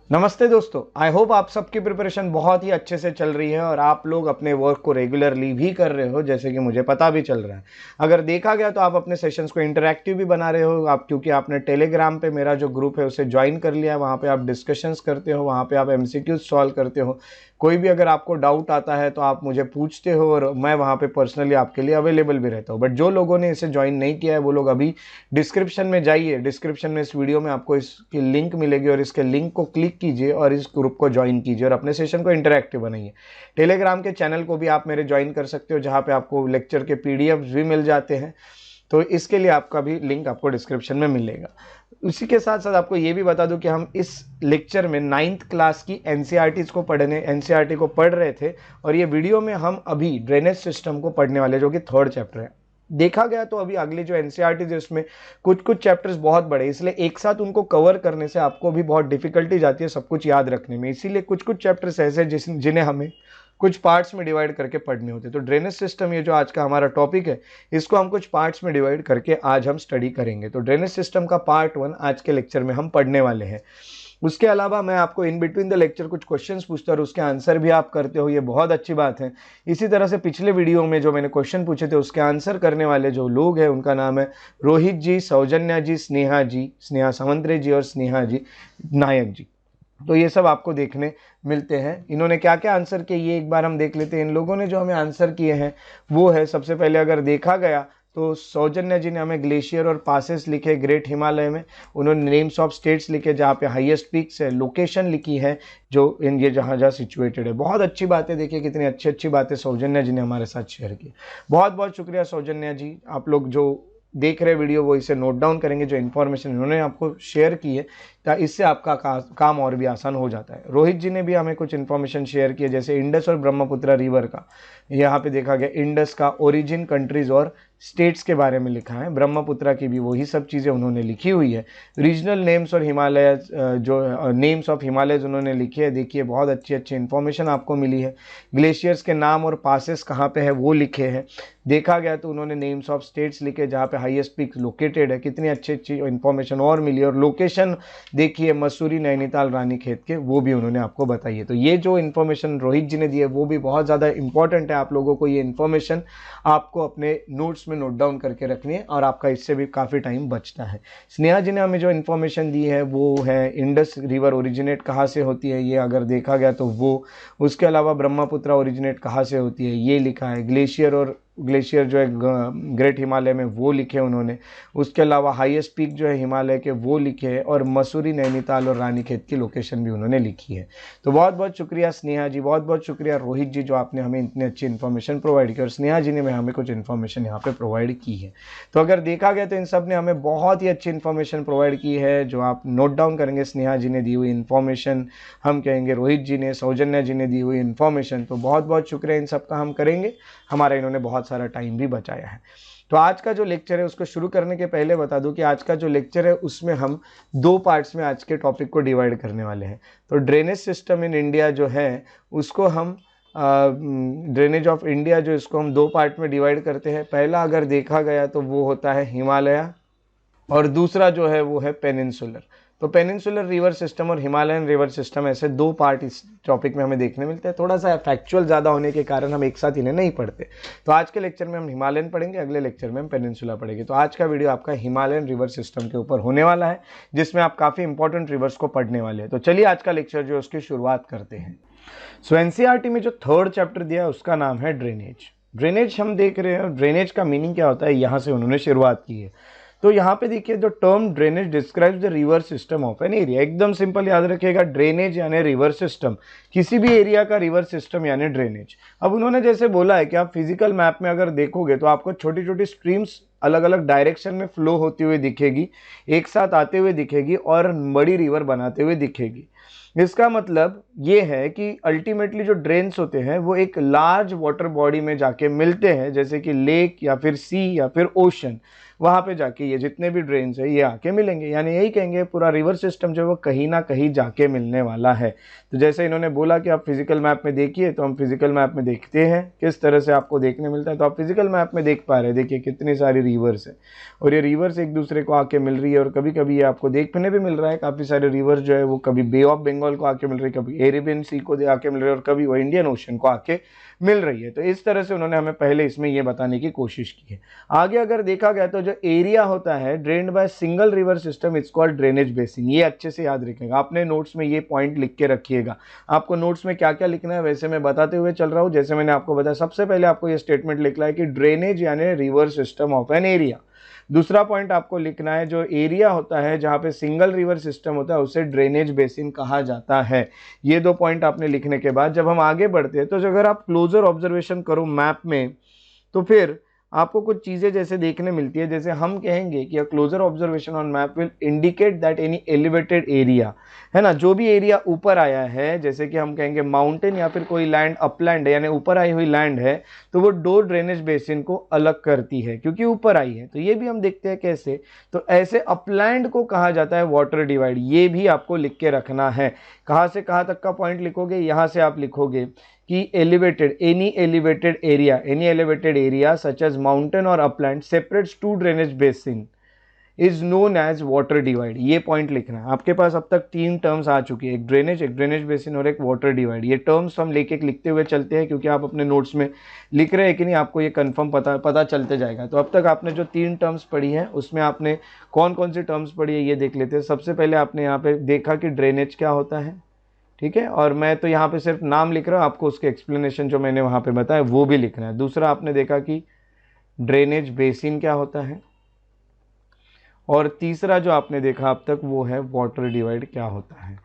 नमस्ते दोस्तों, I hope आप सबकी प्रिपरेशन बहुत ही अच्छे से चल रही है और आप लोग अपने वर्क को रेगुलरली भी कर रहे हो, जैसे कि मुझे पता भी चल रहा है। अगर देखा गया तो आप अपने सेशंस को इंटरैक्टिव भी बना रहे हो, आप क्योंकि आपने टेलीग्राम पे मेरा जो ग्रुप है उसे ज्वाइन कर लिया है। वहाँ पे आप डिस्कशंस करते हो, वहाँ पे आप एमसीक्यूज सॉल्व करते हो। कोई भी अगर आपको डाउट आता है तो आप मुझे पूछते हो और मैं वहाँ पे पर्सनली आपके लिए अवेलेबल भी रहता हूँ। बट जो लोगों ने इसे ज्वाइन नहीं किया है वो लोग अभी डिस्क्रिप्शन में जाइए, डिस्क्रिप्शन में इस वीडियो में आपको इसकी लिंक मिलेगी और इसके लिंक को क्लिक कीजिए और इस ग्रुप को ज्वाइन कीजिए और अपने सेशन को इंटरैक्टिव बनाइए। टेलीग्राम के चैनल को भी आप मेरे ज्वाइन कर सकते हो, जहाँ पे आपको लेक्चर के पीडीएफ्स भी मिल जाते हैं। तो इसके लिए आपका भी लिंक आपको डिस्क्रिप्शन में मिलेगा। उसी के साथ साथ आपको ये भी बता दूं कि हम इस लेक्चर में 9th क्लास की एनसीईआरटी को पढ़ रहे थे और ये वीडियो में हम अभी ड्रेनेज सिस्टम को पढ़ने वाले, जो कि 3rd चैप्टर है। देखा गया तो अभी अगली जो एनसीईआरटी है उसमें कुछ कुछ चैप्टर्स बहुत बड़े, इसलिए एक साथ उनको कवर करने से आपको भी बहुत डिफिकल्टी जाती है सब कुछ याद रखने में। इसीलिए कुछ कुछ चैप्टर्स ऐसे जिन्हें हमें कुछ पार्ट्स में डिवाइड करके पढ़ने होते हैं। तो ड्रेनेज सिस्टम, ये जो आज का हमारा टॉपिक है, इसको हम कुछ पार्ट्स में डिवाइड करके आज हम स्टडी करेंगे। तो ड्रेनेज सिस्टम का पार्ट 1 आज के लेक्चर में हम पढ़ने वाले हैं। उसके अलावा मैं आपको इन बिटवीन द लेक्चर कुछ क्वेश्चंस पूछता और उसके आंसर भी आप करते हो, ये बहुत अच्छी बात है। इसी तरह से पिछले वीडियो में जो मैंने क्वेश्चन पूछे थे उसके आंसर करने वाले जो लोग हैं उनका नाम है रोहित जी, सौजन्या जी, स्नेहा सामंतरे जी और स्नेहा जी नायक जी। तो ये सब आपको देखने मिलते हैं। इन्होंने क्या क्या आंसर किए ये एक बार हम देख लेते हैं। इन लोगों ने जो हमें आंसर किए हैं वो है, सबसे पहले अगर देखा गया तो सौजन्या जी ने हमें ग्लेशियर और पासेस लिखे ग्रेट हिमालय में। उन्होंने नेम्स ऑफ स्टेट्स लिखे जहाँ पे हाईएस्ट पीक्स है, लोकेशन लिखी है जो इन ये जहाँ जहाँ सिचुएटेड है। बहुत अच्छी बात है, देखिए कितनी अच्छी अच्छी बातें सौजन्या जी ने हमारे साथ शेयर की। बहुत बहुत शुक्रिया सौजन्या जी। आप लोग जो देख रहे वीडियो वो इसे नोट डाउन करेंगे, जो इन्फॉर्मेशन इन्होंने आपको शेयर की है, इससे आपका काम और भी आसान हो जाता है। रोहित जी ने भी हमें कुछ इन्फॉर्मेशन शेयर की है, जैसे इंडस और ब्रह्मपुत्र रिवर का यहाँ पे देखा गया, इंडस का ओरिजिन, कंट्रीज और स्टेट्स के बारे में लिखा है। ब्रह्मपुत्र की भी वही सब चीज़ें उन्होंने लिखी हुई है। रीजनल नेम्स और हिमालय, जो नेम्स ऑफ हिमालयज उन्होंने लिखे है, देखिए बहुत अच्छी अच्छी इन्फॉर्मेशन आपको मिली है। ग्लेशियर्स के नाम और पासेस कहाँ पे है वो लिखे हैं। देखा गया तो उन्होंने नेम्स ऑफ स्टेट्स लिखे जहाँ पे हाईएस्ट पीक लोकेटेड है, कितनी अच्छी अच्छी इन्फॉर्मेशन और मिली। और लोकेशन देखिए मसूरी, नैनीताल, रानीखेत के, वो भी उन्होंने आपको बताई है। तो ये जो इन्फॉर्मेशन रोहित जी ने दी है वो भी बहुत ज़्यादा इंपॉर्टेंट है। आप लोगों को ये इन्फॉर्मेशन आपको अपने नोट्स में नोट डाउन करके रखनी है और आपका इससे भी काफ़ी टाइम बचता है। स्नेहा जी ने हमें जो इन्फॉर्मेशन दी है वो है इंडस रिवर ओरिजिनेट कहाँ से होती है, ये अगर देखा गया तो वो। उसके अलावा ब्रह्मपुत्र ओरिजिनेट कहाँ से होती है ये लिखा है। ग्लेशियर जो है ग्रेट हिमालय में वो लिखे उन्होंने। उसके अलावा हाईएस्ट पीक जो है हिमालय के वो लिखे हैं और मसूरी, नैनीताल और रानीखेत की लोकेशन भी उन्होंने लिखी है। तो बहुत बहुत शुक्रिया स्नेहा जी, बहुत बहुत शुक्रिया रोहित जी, जो आपने हमें इतनी अच्छी इन्फॉर्मेशन प्रोवाइड की और स्नेहा जी ने हमें कुछ इन्फॉर्मेशन यहाँ पे प्रोवाइड की है। तो अगर देखा गया तो इन सब ने हमें बहुत ही अच्छी इन्फॉर्मेशन प्रोवाइड की है, जो आप नोट डाउन करेंगे। स्नेहा जी ने दी हुई इन्फॉर्मेशन, हम कहेंगे रोहित जी ने, सौजन्या जी ने दी हुई इन्फॉर्मेशन। तो बहुत बहुत शुक्रिया, इन सब का हम करेंगे। हमारा इन्होंने बहुत सारा टाइम भी बचाया है। तो आज का जो लेक्चर है उसको शुरू करने के पहले बता दूं कि आज का जो लेक्चर है उसमें हम 2 पार्ट्स में आज के टॉपिक को डिवाइड करने वाले हैं। तो ड्रेनेज सिस्टम इन इंडिया जो है उसको हम ड्रेनेज ऑफ इंडिया जो इसको हम 2 पार्ट में डिवाइड करते हैं। पहला अगर देखा गया तो वो होता है हिमालय और दूसरा जो है वो है पेनिनसुलर। तो पेनिनसुलर रिवर सिस्टम और हिमालयन रिवर सिस्टम, ऐसे 2 पार्ट इस टॉपिक में हमें देखने मिलते हैं। थोड़ा सा फैक्चुअल ज़्यादा होने के कारण हम एक साथ इन्हें नहीं पढ़ते। तो आज के लेक्चर में हम हिमालयन पढ़ेंगे, अगले लेक्चर में हम पेनिनसुला पढ़ेंगे। तो आज का वीडियो आपका हिमालयन रिवर सिस्टम के ऊपर होने वाला है, जिसमें आप काफ़ी इंपॉर्टेंट रिवर्स को पढ़ने वाले हैं। तो चलिए आज का लेक्चर जो उसकी शुरुआत करते हैं। सो एनसीईआरटी में जो 3rd चैप्टर दिया है उसका नाम है ड्रेनेज। ड्रेनेज हम देख रहे हैं, ड्रेनेज का मीनिंग क्या होता है यहाँ से उन्होंने शुरुआत की है। तो यहाँ पे देखिए, the term drainage describes the river system of an area. एकदम सिंपल याद रखिएगा, ड्रेनेज यानी रिवर सिस्टम, किसी भी एरिया का रिवर सिस्टम यानी ड्रेनेज। अब उन्होंने जैसे बोला है कि आप फिजिकल मैप में अगर देखोगे तो आपको छोटी छोटी स्ट्रीम्स अलग अलग डायरेक्शन में फ्लो होती हुई दिखेगी, एक साथ आते हुए दिखेगी और बड़ी रिवर बनाते हुए दिखेगी। इसका मतलब ये है कि अल्टीमेटली जो ड्रेन्स होते हैं वो एक लार्ज वाटर बॉडी में जाके मिलते हैं, जैसे कि लेक या फिर सी या फिर ओशन। वहाँ पे जाके ये जितने भी ड्रेन्स है ये आके मिलेंगे। यानी यही कहेंगे पूरा रिवर सिस्टम जो है वो कहीं ना कहीं जाके मिलने वाला है। तो जैसे इन्होंने बोला कि आप फिजिकल मैप में देखिए, तो हम फिजिकल मैप में देखते हैं किस तरह से आपको देखने मिलता है। तो आप फिजिकल मैप में देख पा रहे हैं, देखिए कितनी सारी रिवर्स है और ये रिवर्स एक दूसरे को आके मिल रही है। और कभी कभी ये आपको देखने भी मिल रहा है, काफ़ी सारे रिवर्स जो है वो कभी बे ऑफ बंगाल को आके मिल रही है, कभी अरेबियन सी को आके मिल रही है और कभी वो इंडियन ओशन को आके मिल रही है। तो इस तरह से उन्होंने हमें पहले इसमें ये बताने की कोशिश की है। आगे अगर देखा गया तो जो एरिया होता है drained by single river system it's called drainage basin. ये अच्छे से याद रखेगा, आपने नोट्स में ये पॉइंट लिख के रखिएगा। आपको नोट्स में क्या क्या लिखना है वैसे मैं बताते हुए चल रहा हूँ। जैसे मैंने आपको बताया, सबसे पहले आपको ये स्टेटमेंट लिखना है कि ड्रेनेज यानी river system of an area. दूसरा पॉइंट आपको लिखना है जो एरिया होता है जहाँ पे सिंगल रिवर सिस्टम होता है उसे ड्रेनेज बेसिन कहा जाता है। ये दो पॉइंट आपने लिखने के बाद जब हम आगे बढ़ते हैं, तो अगर आप क्लोजर ऑब्जर्वेशन करो मैप में, तो फिर आपको कुछ चीज़ें जैसे देखने मिलती है। जैसे हम कहेंगे कि a closer observation on map will indicate that any elevated area, है ना, जो भी एरिया ऊपर आया है, जैसे कि हम कहेंगे माउंटेन या फिर कोई लैंड अपलैंड है यानी ऊपर आई हुई लैंड है, तो वो दो ड्रेनेज बेसिन को अलग करती है क्योंकि ऊपर आई है। तो ये भी हम देखते हैं कैसे, तो ऐसे अपलैंड को कहा जाता है वाटर डिवाइड। ये भी आपको लिख के रखना है। कहाँ से कहाँ तक का पॉइंट लिखोगे, यहाँ से आप लिखोगे कि elevated any elevated area such as mountain और upland separates two drainage basin is known as water divide. ये पॉइंट लिखना है। आपके पास अब तक तीन टर्म्स आ चुकी है, एक ड्रेनेज बेसिन और एक वाटर डिवाइड। ये टर्म्स हम लेके लिखते हुए चलते हैं क्योंकि आप अपने नोट्स में लिख रहे हैं कि नहीं, आपको ये कंफर्म पता चलते जाएगा। तो अब तक आपने जो तीन टर्म्स पढ़ी हैं उसमें आपने कौन कौन सी टर्म्स पढ़ी है ये देख लेते हैं। सबसे पहले आपने यहाँ पे देखा कि ड्रेनेज क्या होता है, ठीक है, और मैं तो यहाँ पे सिर्फ नाम लिख रहा हूँ, आपको उसके एक्सप्लेनेशन जो मैंने वहाँ पे बताया वो भी लिखना है। दूसरा आपने देखा कि ड्रेनेज बेसिन क्या होता है, और तीसरा जो आपने देखा अब तक वो है वाटर डिवाइड क्या होता है।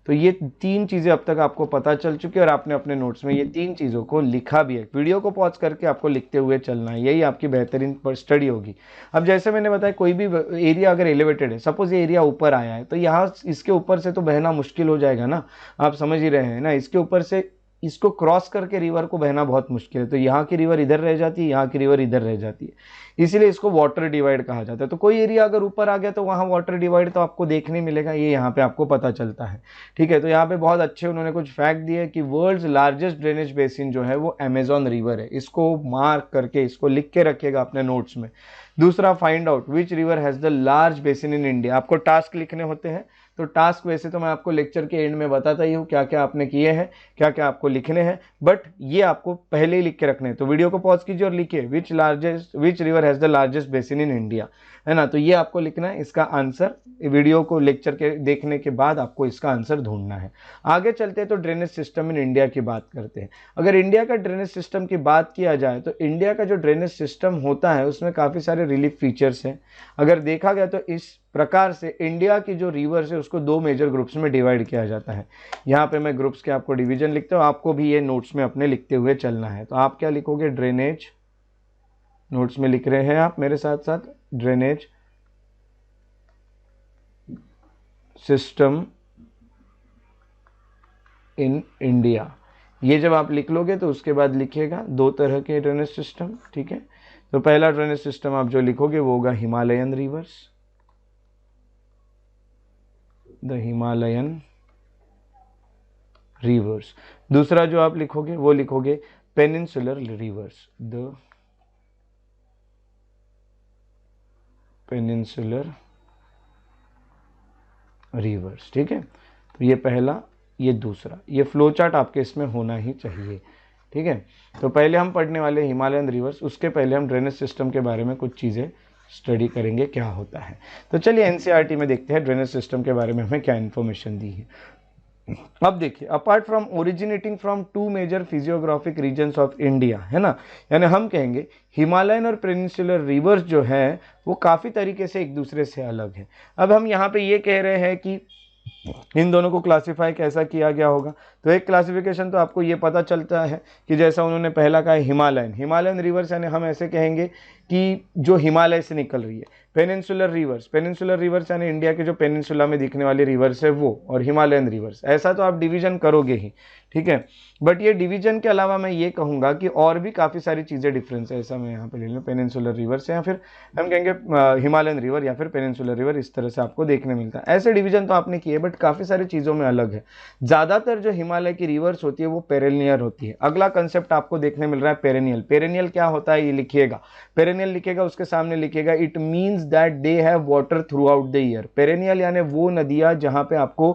तो ये तीन चीज़ें अब तक आपको पता चल चुकी है और आपने अपने नोट्स में ये तीन चीज़ों को लिखा भी है। वीडियो को पॉज करके आपको लिखते हुए चलना है, यही आपकी बेहतरीन स्टडी होगी। अब जैसे मैंने बताया, कोई भी एरिया अगर एलिवेटेड है, सपोज ये एरिया ऊपर आया है, तो यहाँ इसके ऊपर से तो बहना मुश्किल हो जाएगा ना, आप समझ ही रहे हैं ना। इसके ऊपर से इसको क्रॉस करके रिवर को बहना बहुत मुश्किल है। तो यहाँ की रिवर इधर रह जाती है, यहाँ की रिवर इधर रह जाती है, इसीलिए इसको वाटर डिवाइड कहा जाता है। तो कोई एरिया अगर ऊपर आ गया तो वहाँ वाटर डिवाइड तो आपको देखने मिलेगा, ये यहाँ पे आपको पता चलता है, ठीक है। तो यहाँ पे बहुत अच्छे उन्होंने कुछ फैक्ट दिए कि वर्ल्ड्स लार्जेस्ट ड्रेनेज बेसिन जो है वो अमेजॉन रिवर है। इसको मार्क करके इसको लिख के रखिएगा अपने नोट्स में। दूसरा, find out which river has the large basin in India. आपको टास्क लिखने होते हैं, तो टास्क वैसे तो मैं आपको लेक्चर के एंड में बताता ही हूँ क्या क्या आपने किए हैं, क्या क्या आपको लिखने हैं, बट ये आपको पहले ही लिख के रखने हैं। तो वीडियो को पॉज कीजिए और लिखिए विच river has the largest basin in India, है ना। तो ये आपको लिखना है, इसका आंसर वीडियो को लेक्चर के देखने के बाद आपको इसका आंसर ढूंढना है। आगे चलते हैं तो ड्रेनेज सिस्टम इन इंडिया की बात करते हैं। अगर इंडिया का ड्रेनेज सिस्टम की बात किया जाए तो इंडिया का जो ड्रेनेज सिस्टम होता है उसमें काफ़ी सारे रिलीफ फीचर्स हैं। अगर देखा गया तो इस प्रकार से इंडिया की जो रिवर्स है उसको दो मेजर ग्रुप्स में डिवाइड किया जाता है। यहाँ पे मैं ग्रुप्स के आपको डिवीजन लिखता हूँ, आपको भी ये नोट्स में अपने लिखते हुए चलना है। तो आप क्या लिखोगे, ड्रेनेज, नोट्स में लिख रहे हैं आप मेरे साथ साथ, ड्रेनेज सिस्टम इन इंडिया। ये जब आप लिख लोगे तो उसके बाद लिखिएगा दो तरह के ड्रेनेज सिस्टम, ठीक है। तो पहला ड्रेनेज सिस्टम आप जो लिखोगे वो होगा Himalayan reverse, the Himalayan reverse. दूसरा जो आप लिखोगे वो लिखोगे peninsular reverse, the peninsular reverse, ठीक है। तो ये पहला, ये दूसरा, ये फ्लो चार्ट आपके इसमें होना ही चाहिए, ठीक है। तो पहले हम पढ़ने वाले हिमालयन रिवर्स, उसके पहले हम ड्रेनेज सिस्टम के बारे में कुछ चीज़ें स्टडी करेंगे क्या होता है। तो चलिए एनसीईआरटी में देखते हैं ड्रेनेज सिस्टम के बारे में हमें क्या इन्फॉर्मेशन दी है। अब देखिए, apart from originating from two major physiographic regions of India, है ना, यानी हम कहेंगे हिमालयन और पेनिनसुलर रिवर्स जो है वो काफ़ी तरीके से एक दूसरे से अलग है। अब हम यहाँ पे ये कह रहे हैं कि इन दोनों को क्लासिफाई कैसा किया गया होगा? तो एक क्लासिफिकेशन तो आपको ये पता चलता है कि जैसा उन्होंने पहला कहा, हिमालयन रिवर्स, यानी हम ऐसे कहेंगे कि जो हिमालय से निकल रही है। पेनिनसुलर रिवर्स यानी इंडिया के जो पेनिनसुला में दिखने वाली रिवर्स है वो, और हिमालयन रिवर्स, ऐसा तो आप डिवीजन करोगे ही, ठीक है। बट ये डिवीजन के अलावा मैं ये कहूँगा कि और भी काफ़ी सारी चीज़ें डिफरेंस है। ऐसा मैं यहाँ पे ले लूँ, पेनिनसुलर रिवर्स या फिर हम कहेंगे हिमालयन रिवर या फिर पेनिनसुलर रिवर, इस तरह से आपको देखने मिलता है। ऐसे डिवीजन तो आपने किए, बट काफ़ी सारी चीज़ों में अलग है। ज़्यादातर जो हिमालय की रिवर्स होती है वो पेरेनियल होती है। अगला कंसेप्ट आपको देखने मिल रहा है पेरेनियल। पेरेनियल क्या होता है ये लिखिएगा, पेरेनियल लिखेगा, उसके सामने लिखेगा it means that they have water through out the year. Perennial यानी वो नदियाँ जहाँ पे आपको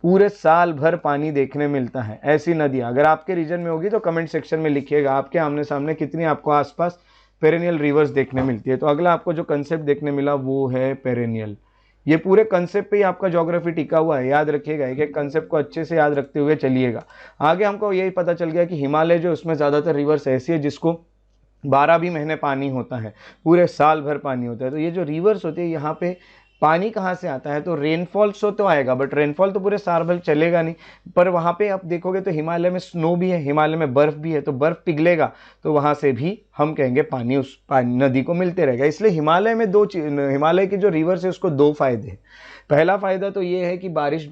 पूरे साल भर पानी देखने मिलता है, ऐसी नदियाँ अगर आपके रीजन में होगी तो कमेंट सेक्शन में लिखिएगा आपके आमने सामने कितनी आपको आसपास पेरेनियल रिवर्स देखने मिलती है। तो अगला आपको जो कंसेप्ट देखने मिला वो है पेरेनियल। ये पूरे कंसेप्ट पे ही आपका ज्योग्राफी टिका हुआ है, याद रखिएगा, एक एक कंसेप्ट को अच्छे से याद रखते हुए चलिएगा। आगे हमको यही पता चल गया कि हिमालय जो उसमें ज़्यादातर रिवर्स ऐसी है जिसको 12 भी महीने पानी होता है, पूरे साल भर पानी होता है। तो ये जो रिवर्स होती है यहाँ पे पानी कहाँ से आता है? तो रेनफॉल सो तो आएगा, बट रेनफॉल तो पूरे साल भर चलेगा नहीं। पर वहाँ पे आप देखोगे तो हिमालय में स्नो भी है, हिमालय में बर्फ़ भी है, तो बर्फ़ पिघलेगा तो वहाँ से भी हम कहेंगे पानी उस पानी नदी को मिलते रहेगा। इसलिए हिमालय में हिमालय की जो रिवर्स है उसको दो फायदे हैं। पहला फ़ायदा तो ये है कि बारिश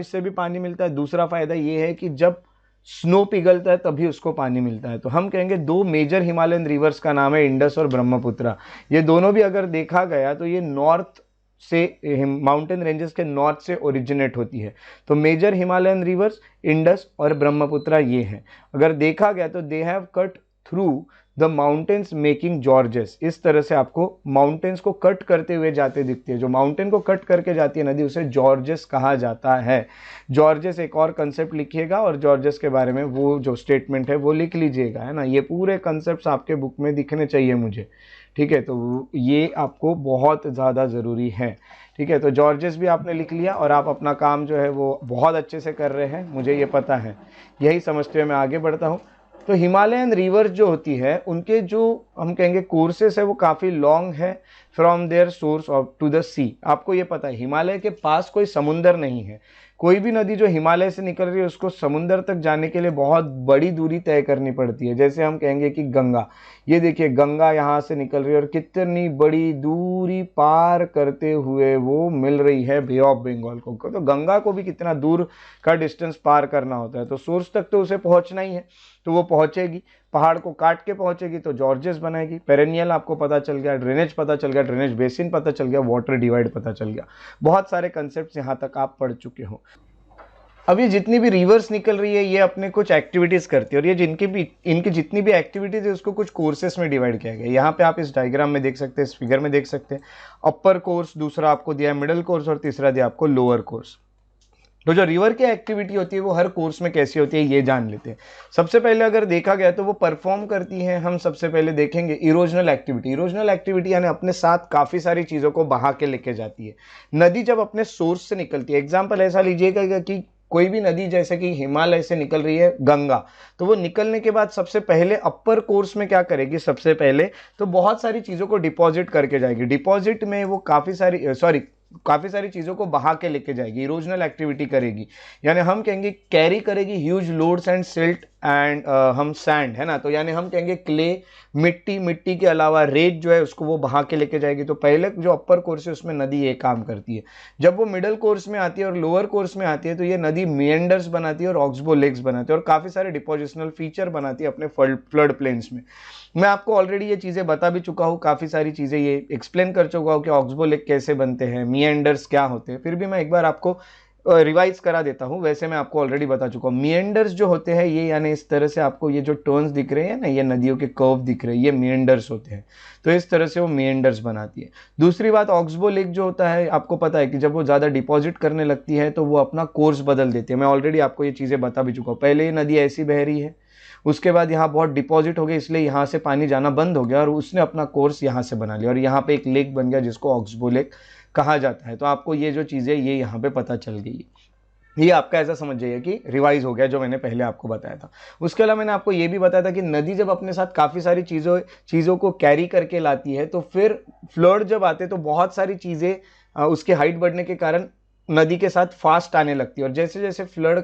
से भी पानी मिलता है। दूसरा फ़ायदा ये है कि जब स्नो पिघलता है तभी उसको पानी मिलता है। तो हम कहेंगे दो मेजर हिमालयन रिवर्स का नाम है इंडस और ब्रह्मपुत्रा। ये दोनों भी अगर देखा गया तो ये नॉर्थ से, माउंटेन रेंजेस के नॉर्थ से ओरिजिनेट होती है। तो मेजर हिमालयन रिवर्स इंडस और ब्रह्मपुत्रा ये हैं। अगर देखा गया तो they have cut through the mountains making George's. इस तरह से आपको माउंटेन्स को कट करते हुए जाते दिखती है। जो माउंटेन को कट करके जाती है नदी उसे जॉर्जेस कहा जाता है। जॉर्जेस एक और कंसेप्ट लिखिएगा और जॉर्जेस के बारे में वो जो स्टेटमेंट है वो लिख लीजिएगा, है ना। ये पूरे कंसेप्ट आपके बुक में दिखने चाहिए मुझे, ठीक है। तो ये आपको बहुत ज़्यादा ज़रूरी है, ठीक है। तो जॉर्जेस भी आपने लिख लिया और आप अपना काम जो है वो बहुत अच्छे से कर रहे हैं, मुझे ये पता है। यही समझते हुए मैं आगे बढ़ता हूँ। तो हिमालयन रिवर्स जो होती है उनके जो हम कहेंगे कोर्सेस है वो काफ़ी लॉन्ग है from their source of to the sea. आपको ये पता है हिमालय के पास कोई समुंदर नहीं है। कोई भी नदी जो हिमालय से निकल रही है उसको समुंदर तक जाने के लिए बहुत बड़ी दूरी तय करनी पड़ती है। जैसे हम कहेंगे कि गंगा, ये देखिए गंगा यहाँ से निकल रही है और कितनी बड़ी दूरी पार करते हुए वो मिल रही है बे ऑफ बंगाल को। तो गंगा को भी कितना दूर का डिस्टेंस पार करना होता है। तो सोर्स तक तो उसे पहुँचना ही है, तो वो पहुँचेगी, पहाड़ को काट के पहुँचेगी तो जॉर्जेस बनाएगी। पेरेनियल आपको पता चल गया, ड्रेनेज पता चल गया, ड्रेनेज बेसिन पता चल गया, वाटर डिवाइड पता चल गया। बहुत सारे कंसेप्ट यहाँ तक आप पढ़ चुके हो। अब ये जितनी भी रिवर्स निकल रही है ये अपने कुछ एक्टिविटीज़ करती है, और ये इनकी जितनी भी एक्टिविटीज़ है उसको कुछ कोर्सेस में डिवाइड किया गया है। यहाँ पे आप इस डायग्राम में देख सकते हैं, इस फिगर में देख सकते हैं। अपर कोर्स दूसरा आपको दिया है, मिडिल कोर्स और तीसरा दिया आपको लोअर कोर्स। तो जो रिवर की एक्टिविटी होती है वो हर कोर्स में कैसी होती है ये जान लेते हैं। सबसे पहले अगर देखा गया तो वो परफॉर्म करती हैं, हम सबसे पहले देखेंगे इरोजनल एक्टिविटी। इरोजनल एक्टिविटी यानी अपने साथ काफ़ी सारी चीज़ों को बहा के लेके जाती है। नदी जब अपने सोर्स से निकलती है, एग्जाम्पल ऐसा लीजिएगा कि कोई भी नदी जैसे कि हिमालय से निकल रही है गंगा, तो वो निकलने के बाद सबसे पहले अपर कोर्स में क्या करेगी? सबसे पहले तो बहुत सारी चीज़ों को डिपॉजिट करके जाएगी। डिपॉजिट में वो काफ़ी सारी चीज़ों को बहा के लेके जाएगी, इरोजनल एक्टिविटी करेगी। यानी हम कहेंगे कैरी करेगी huge loads and silt and हम सैंड, है ना। तो यानी हम कहेंगे क्ले, मिट्टी के अलावा रेत जो है उसको वो बहा के लेके जाएगी। तो पहले जो अपर कोर्स है उसमें नदी ये काम करती है। जब वो मिडल कोर्स में आती है और लोअर कोर्स में आती है तो ये नदी मिएंडर्स बनाती है और ऑक्सबो लेक्स बनाती है और काफ़ी सारे डिपोजिशनल फीचर बनाती है अपने फ्लड प्लेन्स में। मैं आपको ऑलरेडी ये चीज़ें बता भी चुका हूँ, काफ़ी सारी चीज़ें ये एक्सप्लेन कर चुका हूँ कि ऑक्सबो लेक कैसे बनते हैं, मिएंडर्स क्या होते हैं। फिर भी मैं एक बार आपको रिवाइज करा देता हूँ। वैसे मैं आपको ऑलरेडी बता चुका हूँ। मिएंडर्स जो होते हैं ये यानी इस तरह से आपको ये जो टर्न्स दिख रहे हैं ना, ये नदियों के कर्व दिख रहे हैं, ये मिएंडर्स होते हैं। तो इस तरह से वो मिएंडर्स बनाती है। दूसरी बात, ऑक्सबो लेक जो होता है आपको पता है कि जब वो ज़्यादा डिपॉजिट करने लगती है तो वो अपना कोर्स बदल देती है। मैं ऑलरेडी आपको ये चीज़ें बता भी चुका हूँ। पहले ये नदी ऐसी बह रही है, उसके बाद यहाँ बहुत डिपॉजिट हो गया इसलिए यहाँ से पानी जाना बंद हो गया और उसने अपना कोर्स यहाँ से बना लिया और यहाँ पे एक लेक बन गया जिसको ऑक्सबो लेक कहा जाता है। तो आपको ये जो चीज़ें ये यहाँ पे पता चल गई है। ये आपका ऐसा समझ जाइए कि रिवाइज हो गया जो मैंने पहले आपको बताया था। उसके अलावा मैंने आपको ये भी बताया था कि नदी जब अपने साथ काफ़ी सारी चीज़ों को कैरी करके लाती है तो फिर फ्लड जब आते तो बहुत सारी चीज़ें उसकी हाइट बढ़ने के कारण नदी के साथ फास्ट आने लगती है, और जैसे जैसे फ्लड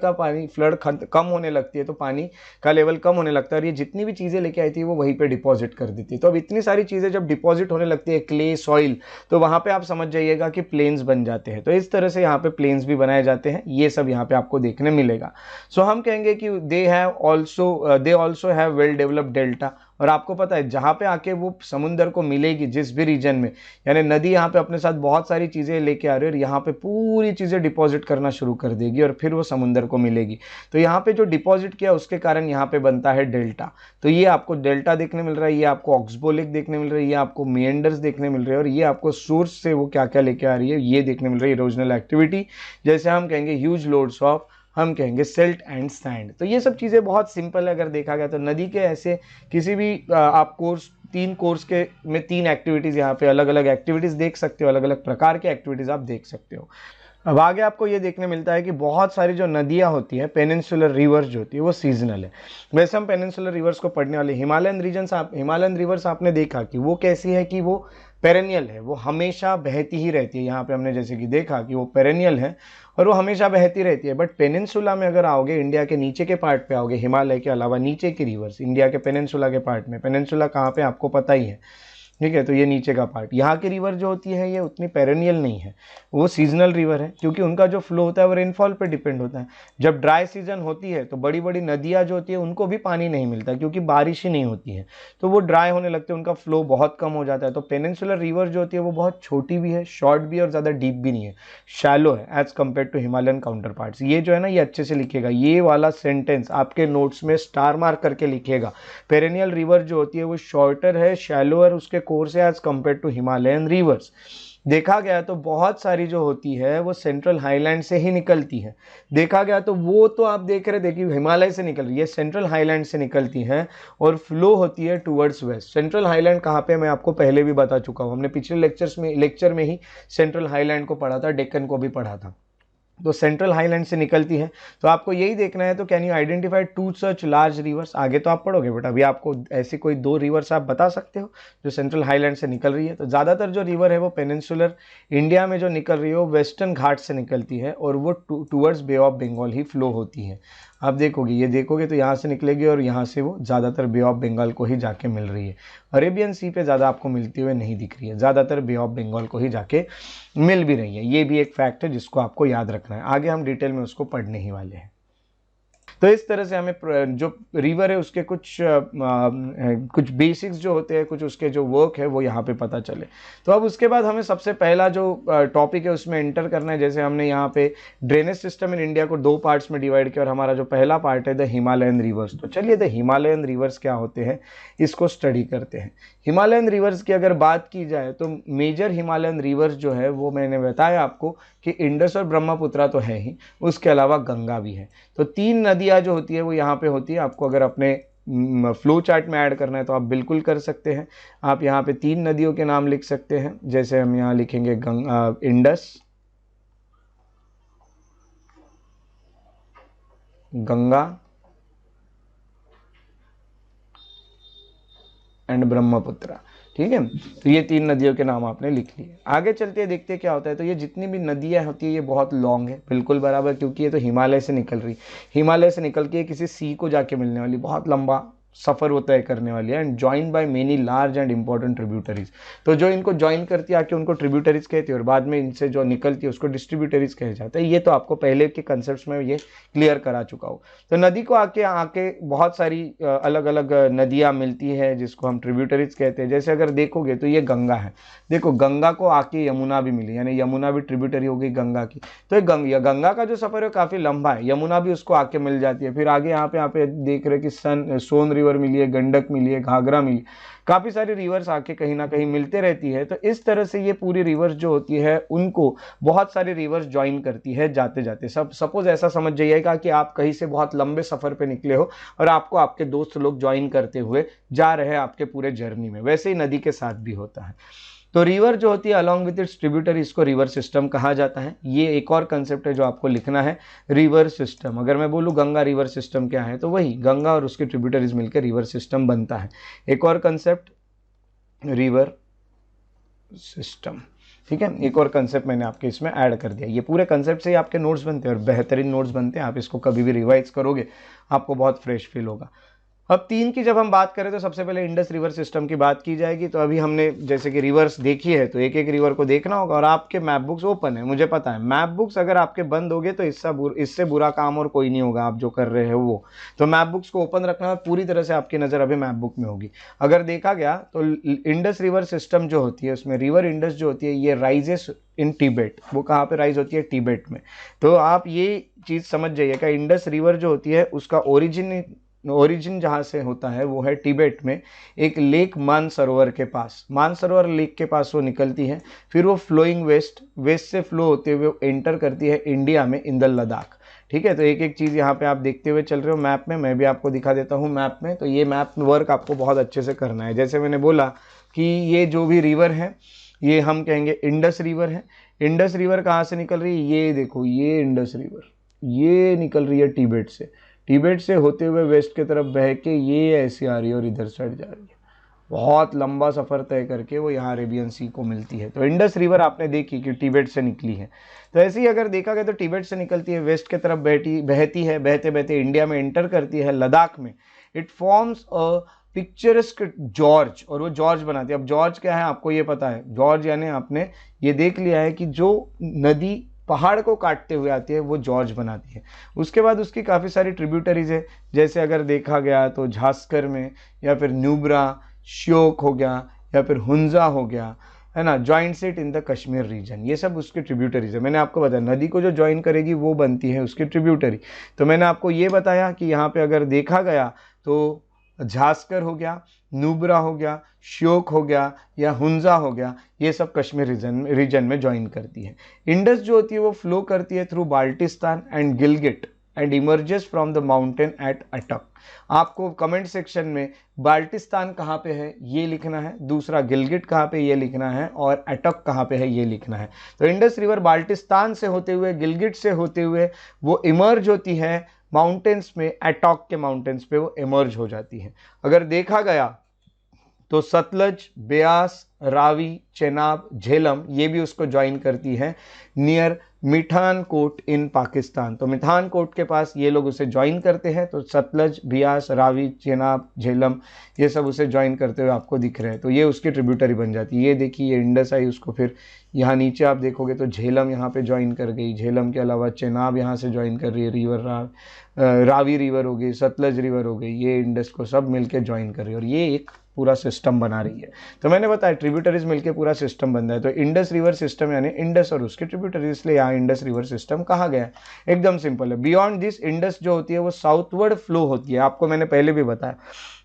कम होने लगती है तो पानी का लेवल कम होने लगता है, और ये जितनी भी चीज़ें लेके आई थी वो वहीं पे डिपॉजिट कर देती है। तो अब इतनी सारी चीज़ें जब डिपॉजिट होने लगती है, क्ले, सॉइल, तो वहाँ पे आप समझ जाइएगा कि प्लेन्स बन जाते हैं। तो इस तरह से यहाँ पे प्लेन्स भी बनाए जाते हैं, ये सब यहाँ पे आपको देखने मिलेगा। सो हम कहेंगे कि they also have well developed delta. और आपको पता है जहाँ पे आके वो समुंदर को मिलेगी जिस भी रीजन में, यानी नदी यहाँ पे अपने साथ बहुत सारी चीज़ें लेके आ रही है और यहाँ पे पूरी चीज़ें डिपॉजिट करना शुरू कर देगी और फिर वो समुंदर को मिलेगी। तो यहाँ पे जो डिपॉजिट किया उसके कारण यहाँ पे बनता है डेल्टा। तो ये आपको डेल्टा देखने मिल रहा है, ये आपको ऑक्सबोलिक देखने मिल रही है, ये आपको मेंडर्स देखने मिल रहे हैं, और ये आपको सोर्स से वो क्या क्या लेके आ रही है ये देखने मिल रही है। इरोजनल एक्टिविटी, जैसे हम कहेंगे ह्यूज लोड्स ऑफ, हम कहेंगे सिल्ट एंड सैंड। तो ये सब चीज़ें बहुत सिंपल है। अगर देखा गया तो नदी के ऐसे किसी भी आप तीन कोर्स के में 3 एक्टिविटीज़ यहाँ पे अलग अलग एक्टिविटीज़ देख सकते हो, अलग अलग प्रकार के एक्टिविटीज़ आप देख सकते हो। अब आगे आपको ये देखने मिलता है कि बहुत सारी जो नदियाँ होती हैं, पेनिनसुलर रिवर्स जो होती है वो सीजनल है। वैसे हम पेनिनसुलर रिवर्स को पढ़ने वाले हिमालयन रिवर्स आपने देखा कि वो कैसी है कि वो पेरेनियल है, वो हमेशा बहती ही रहती है। यहाँ पे हमने जैसे कि देखा कि वो पेरेनियल है और वो हमेशा बहती रहती है। बट पेनिनसुला में अगर आओगे, इंडिया के नीचे के पार्ट पे आओगे, हिमालय के अलावा नीचे की रिवर्स इंडिया के पेनिनसुला के पार्ट में, पेनिनसुला कहाँ पे आपको पता ही है, ठीक है। तो ये नीचे का पार्ट, यहाँ की रिवर जो होती है ये उतनी पेरेनियल नहीं है, वो सीजनल रिवर है, क्योंकि उनका जो फ्लो होता है वो रेनफॉल पे डिपेंड होता है। जब ड्राई सीजन होती है तो बड़ी बड़ी नदियाँ जो होती है उनको भी पानी नहीं मिलता, क्योंकि बारिश ही नहीं होती है, तो वो ड्राई होने लगते हैं, उनका फ्लो बहुत कम हो जाता है। तो पेनिनसुलर रिवर जो होती है वो बहुत छोटी भी है, शॉर्ट भी है और ज़्यादा डीप भी नहीं है, शैलो है as compared to Himalayan counterparts. ये जो है ना, ये अच्छे से लिखेगा, ये वाला सेंटेंस आपके नोट्स में स्टार मार्क करके लिखेगा। पेरेनियल रिवर जो होती है वो शॉर्टर है, शैलोअर उसके कोर्स है as compared to Himalayan rivers. देखा गया तो बहुत सारी जो होती है वो सेंट्रल हाईलैंड से ही निकलती है। देखा गया तो वो तो आप देख रहे, देखिए हिमालय से निकल रही है, सेंट्रल हाईलैंड से निकलती हैं और फ्लो होती है टुवर्ड्स वेस्ट। सेंट्रल हाईलैंड कहाँ पे, मैं आपको पहले भी बता चुका हूँ, हमने पिछले लेक्चर में ही सेंट्रल हाईलैंड को पढ़ा था, डेक्कन को भी पढ़ा था। तो सेंट्रल हाईलैंड से निकलती है, तो आपको यही देखना है। तो can you identify 2 such large reverse, आगे तो आप पढ़ोगे बट अभी आपको ऐसी कोई 2 रिवर्स आप बता सकते हो जो सेंट्रल हाईलैंड से निकल रही है। तो ज़्यादातर जो रिवर है वो पेनिनसुलर इंडिया में जो निकल रही है वो वेस्टर्न घाट से निकलती है और वो टूवर्ड्स बे ऑफ बंगाल ही फ्लो होती है। आप देखोगे, ये देखोगे तो यहाँ से निकलेगी और यहाँ से वो ज़्यादातर बे ऑफ बंगाल को ही जाके मिल रही है। अरेबियन सी पे ज़्यादा आपको मिलती हुई नहीं दिख रही है, ज़्यादातर बे ऑफ बंगाल को ही जाके मिल भी रही है। ये भी एक फैक्ट है जिसको आपको याद रखना है, आगे हम डिटेल में उसको पढ़ने ही वाले हैं। तो इस तरह से हमें जो रिवर है उसके कुछ बेसिक्स जो होते हैं, कुछ उसके जो वर्क है वो यहाँ पे पता चले। तो अब उसके बाद हमें सबसे पहला जो टॉपिक है उसमें एंटर करना है। जैसे हमने यहाँ पे ड्रेनेज सिस्टम इन इंडिया को 2 पार्ट्स में डिवाइड किया और हमारा जो पहला पार्ट है द हिमालयन रिवर्स। तो चलिए द हिमालयन रिवर्स क्या होते हैं इसको स्टडी करते हैं। हिमालयन रिवर्स की अगर बात की जाए तो मेजर हिमालयन रिवर्स जो है वो मैंने बताया आपको कि इंडस और ब्रह्मपुत्रा तो है ही, उसके अलावा गंगा भी है। तो 3 नदियाँ जो होती है वो यहाँ पे होती है। आपको अगर अपने फ्लो चार्ट में ऐड करना है तो आप बिल्कुल कर सकते हैं। आप यहाँ पे 3 नदियों के नाम लिख सकते हैं, जैसे हम यहाँ लिखेंगे इंडस, गंगा एंड ब्रह्मपुत्रा, ठीक है। तो ये 3 नदियों के नाम आपने लिख लिए। आगे चलते देखते क्या होता है। तो ये जितनी भी नदियाँ होती है ये बहुत लॉन्ग है, बिल्कुल बराबर, क्योंकि ये तो हिमालय से निकल रही, हिमालय से निकल के किसी सी को जाके मिलने वाली बहुत लंबा सफ़र वो तय करने वाली है। And join by many large and important tributaries. तो जो इनको ज्वाइन करती है आके उनको ट्रिब्यूटरीज कहती है और बाद में इनसे जो निकलती है उसको डिस्ट्रीब्यूटरीज कहे जाता है। ये तो आपको पहले के कंसेप्ट में ये क्लियर करा चुका हूँ। तो नदी को आके बहुत सारी अलग अलग नदियाँ मिलती है जिसको हम ट्रिब्यूटरीज कहते हैं। जैसे अगर देखोगे तो ये गंगा है, देखो गंगा को आके यमुना भी मिली, यानी यमुना भी ट्रिब्यूटरी हो गई गंगा की। तो गंगा का जो सफ़र है काफ़ी लंबा है, यमुना भी उसको आके मिल जाती है। फिर आगे यहाँ पे देख रहे कि सोन रिवर मिली है, गंडक मिली है, घाघरा मिली, काफ़ी सारी रिवर्स आके कहीं ना कहीं मिलते रहती है। तो इस तरह से ये पूरी रिवर्स जो होती है उनको बहुत सारी रिवर्स ज्वाइन करती है जाते जाते। सपोज ऐसा समझ जाइएगा कि आप कहीं से बहुत लंबे सफ़र पे निकले हो और आपको आपके दोस्त लोग ज्वाइन करते हुए जा रहे हैं आपके पूरे जर्नी में, वैसे ही नदी के साथ भी होता है। तो रिवर जो होती है अलॉन्ग विद इट्स ट्रिब्यूटरी, इसको रिवर सिस्टम कहा जाता है। ये एक और कंसेप्ट है जो आपको लिखना है, रिवर सिस्टम। अगर मैं बोलूँ गंगा रिवर सिस्टम क्या है, तो वही गंगा और उसकी ट्रिब्यूटरीज मिलकर रिवर सिस्टम बनता है। एक और कंसेप्ट रिवर सिस्टम, ठीक है, एक और कंसेप्ट मैंने आपके इसमें ऐड कर दिया। ये पूरे कंसेप्ट से ही आपके नोट्स बनते हैं और बेहतरीन नोट्स बनते हैं। आप इसको कभी भी रिवाइज करोगे आपको बहुत फ्रेश फील होगा। अब 3 की जब हम बात करें तो सबसे पहले इंडस रिवर सिस्टम की बात की जाएगी। तो अभी हमने जैसे कि रिवर्स देखी है तो एक एक रिवर को देखना होगा, और आपके मैप बुक्स ओपन है, मुझे पता है मैप बुक्स अगर आपके बंद होगे तो इससे बुरा काम और कोई नहीं होगा आप जो कर रहे हो वो। तो मैप बुक्स को ओपन रखना, पूरी तरह से आपकी नज़र अभी मैप बुक में होगी। अगर देखा गया तो इंडस रिवर सिस्टम जो होती है उसमें रिवर इंडस जो होती है ये राइजेस इन तिब्बत। वो कहाँ पे राइज होती है? तिब्बत में। तो आप ये चीज़ समझ जाइएगा, इंडस रिवर जो होती है उसका ओरिजिन जहाँ से होता है वो है तिब्बत में, एक लेक मानसरोवर के पास, मानसरोवर लेक के पास वो निकलती है। फिर वो फ्लोइंग वेस्ट से फ्लो होते हुए एंटर करती है इंडिया में इन द लद्दाख। ठीक है, तो एक एक चीज़ यहाँ पे आप देखते हुए चल रहे हो मैप में, मैं भी आपको दिखा देता हूँ मैप में। तो ये मैप वर्क आपको बहुत अच्छे से करना है। जैसे मैंने बोला कि ये जो भी रिवर है ये हम कहेंगे इंडस रिवर है। इंडस रिवर कहाँ से निकल रही है? ये देखो, ये इंडस रिवर ये निकल रही है तिब्बत से, तिब्बत से होते हुए वेस्ट की तरफ बह के ये ऐसे आ रही है और इधर साइड जा रही है। बहुत लंबा सफ़र तय करके वो यहाँ अरेबियन सी को मिलती है। तो इंडस रिवर आपने देखी कि तिब्बत से निकली है। तो ऐसे ही अगर देखा गया तो तिब्बत से निकलती है, वेस्ट की तरफ बहती है, बहते बहते इंडिया में एंटर करती है लद्दाख में। It forms a picturesque George, और वो जॉर्ज बनाती है। अब जॉर्ज क्या है आपको ये पता है? जॉर्ज यानी आपने ये देख लिया है कि जो नदी पहाड़ को काटते हुए आती है वो जॉर्ज बनाती है। उसके बाद उसकी काफ़ी सारी ट्रिब्यूटरीज है, जैसे अगर देखा गया तो झास्कर में, या फिर न्यूब्रा, श्योक हो गया, या फिर हुंजा हो गया, है ना, joints it in the Kashmir region. ये सब उसके ट्रिब्यूटरीज है। मैंने आपको बताया नदी को जो ज्वाइन करेगी वो बनती है उसकी ट्रिब्यूटरी। तो मैंने आपको ये बताया कि यहाँ पे अगर देखा गया तो झास्कर हो गया, नुब्रा हो गया, श्योक हो गया या हुंजा हो गया, ये सब कश्मीर रीजन में ज्वाइन करती है। इंडस जो होती है वो फ्लो करती है through Baltistan and Gilgit and emerges from the mountain at Attock. आपको कमेंट सेक्शन में बाल्टिस्तान कहाँ पे है ये लिखना है, दूसरा गिलगिट कहाँ पे ये लिखना है, और अटक कहाँ पे है ये लिखना है। तो इंडस रिवर बाल्टिस्तान से होते हुए, गिलगिट से होते हुए वो इमर्ज होती है माउंटेन्स में, एटॉक के माउंटेन्स पे वो इमर्ज हो जाती है। अगर देखा गया तो सतलज, ब्यास, रावी, चेनाब, झेलम ये भी उसको ज्वाइन करती है नियर मिठानकोट इन पाकिस्तान। तो मिठानकोट के पास ये लोग उसे ज्वाइन करते हैं। तो सतलज, ब्यास, रावी, चेनाब, झेलम ये सब उसे ज्वाइन करते हुए आपको दिख रहे हैं। तो ये उसकी ट्रिब्यूटरी बन जाती है। ये देखिए ये इंडस आई, उसको फिर यहाँ नीचे आप देखोगे तो झेलम यहाँ पे ज्वाइन कर गई। झेलम के अलावा चेनाब यहाँ से ज्वाइन कर रही है रिवर, रावी रिवर हो गई, सतलज रिवर हो गई, ये इंडस को सब मिलके ज्वाइन कर रही है और ये एक पूरा सिस्टम बना रही है। तो मैंने बताया ट्रिब्यूटरीज मिलके पूरा सिस्टम बन रहा है। तो इंडस रिवर सिस्टम यानी इंडस और उसके ट्रिब्यूटरीज, इसलिए यहाँ इंडस रिवर सिस्टम कहा गया है। एकदम सिंपल है। बियॉन्ड दिस इंडस जो होती है वो साउथवर्ड फ्लो होती है, आपको मैंने पहले भी बताया।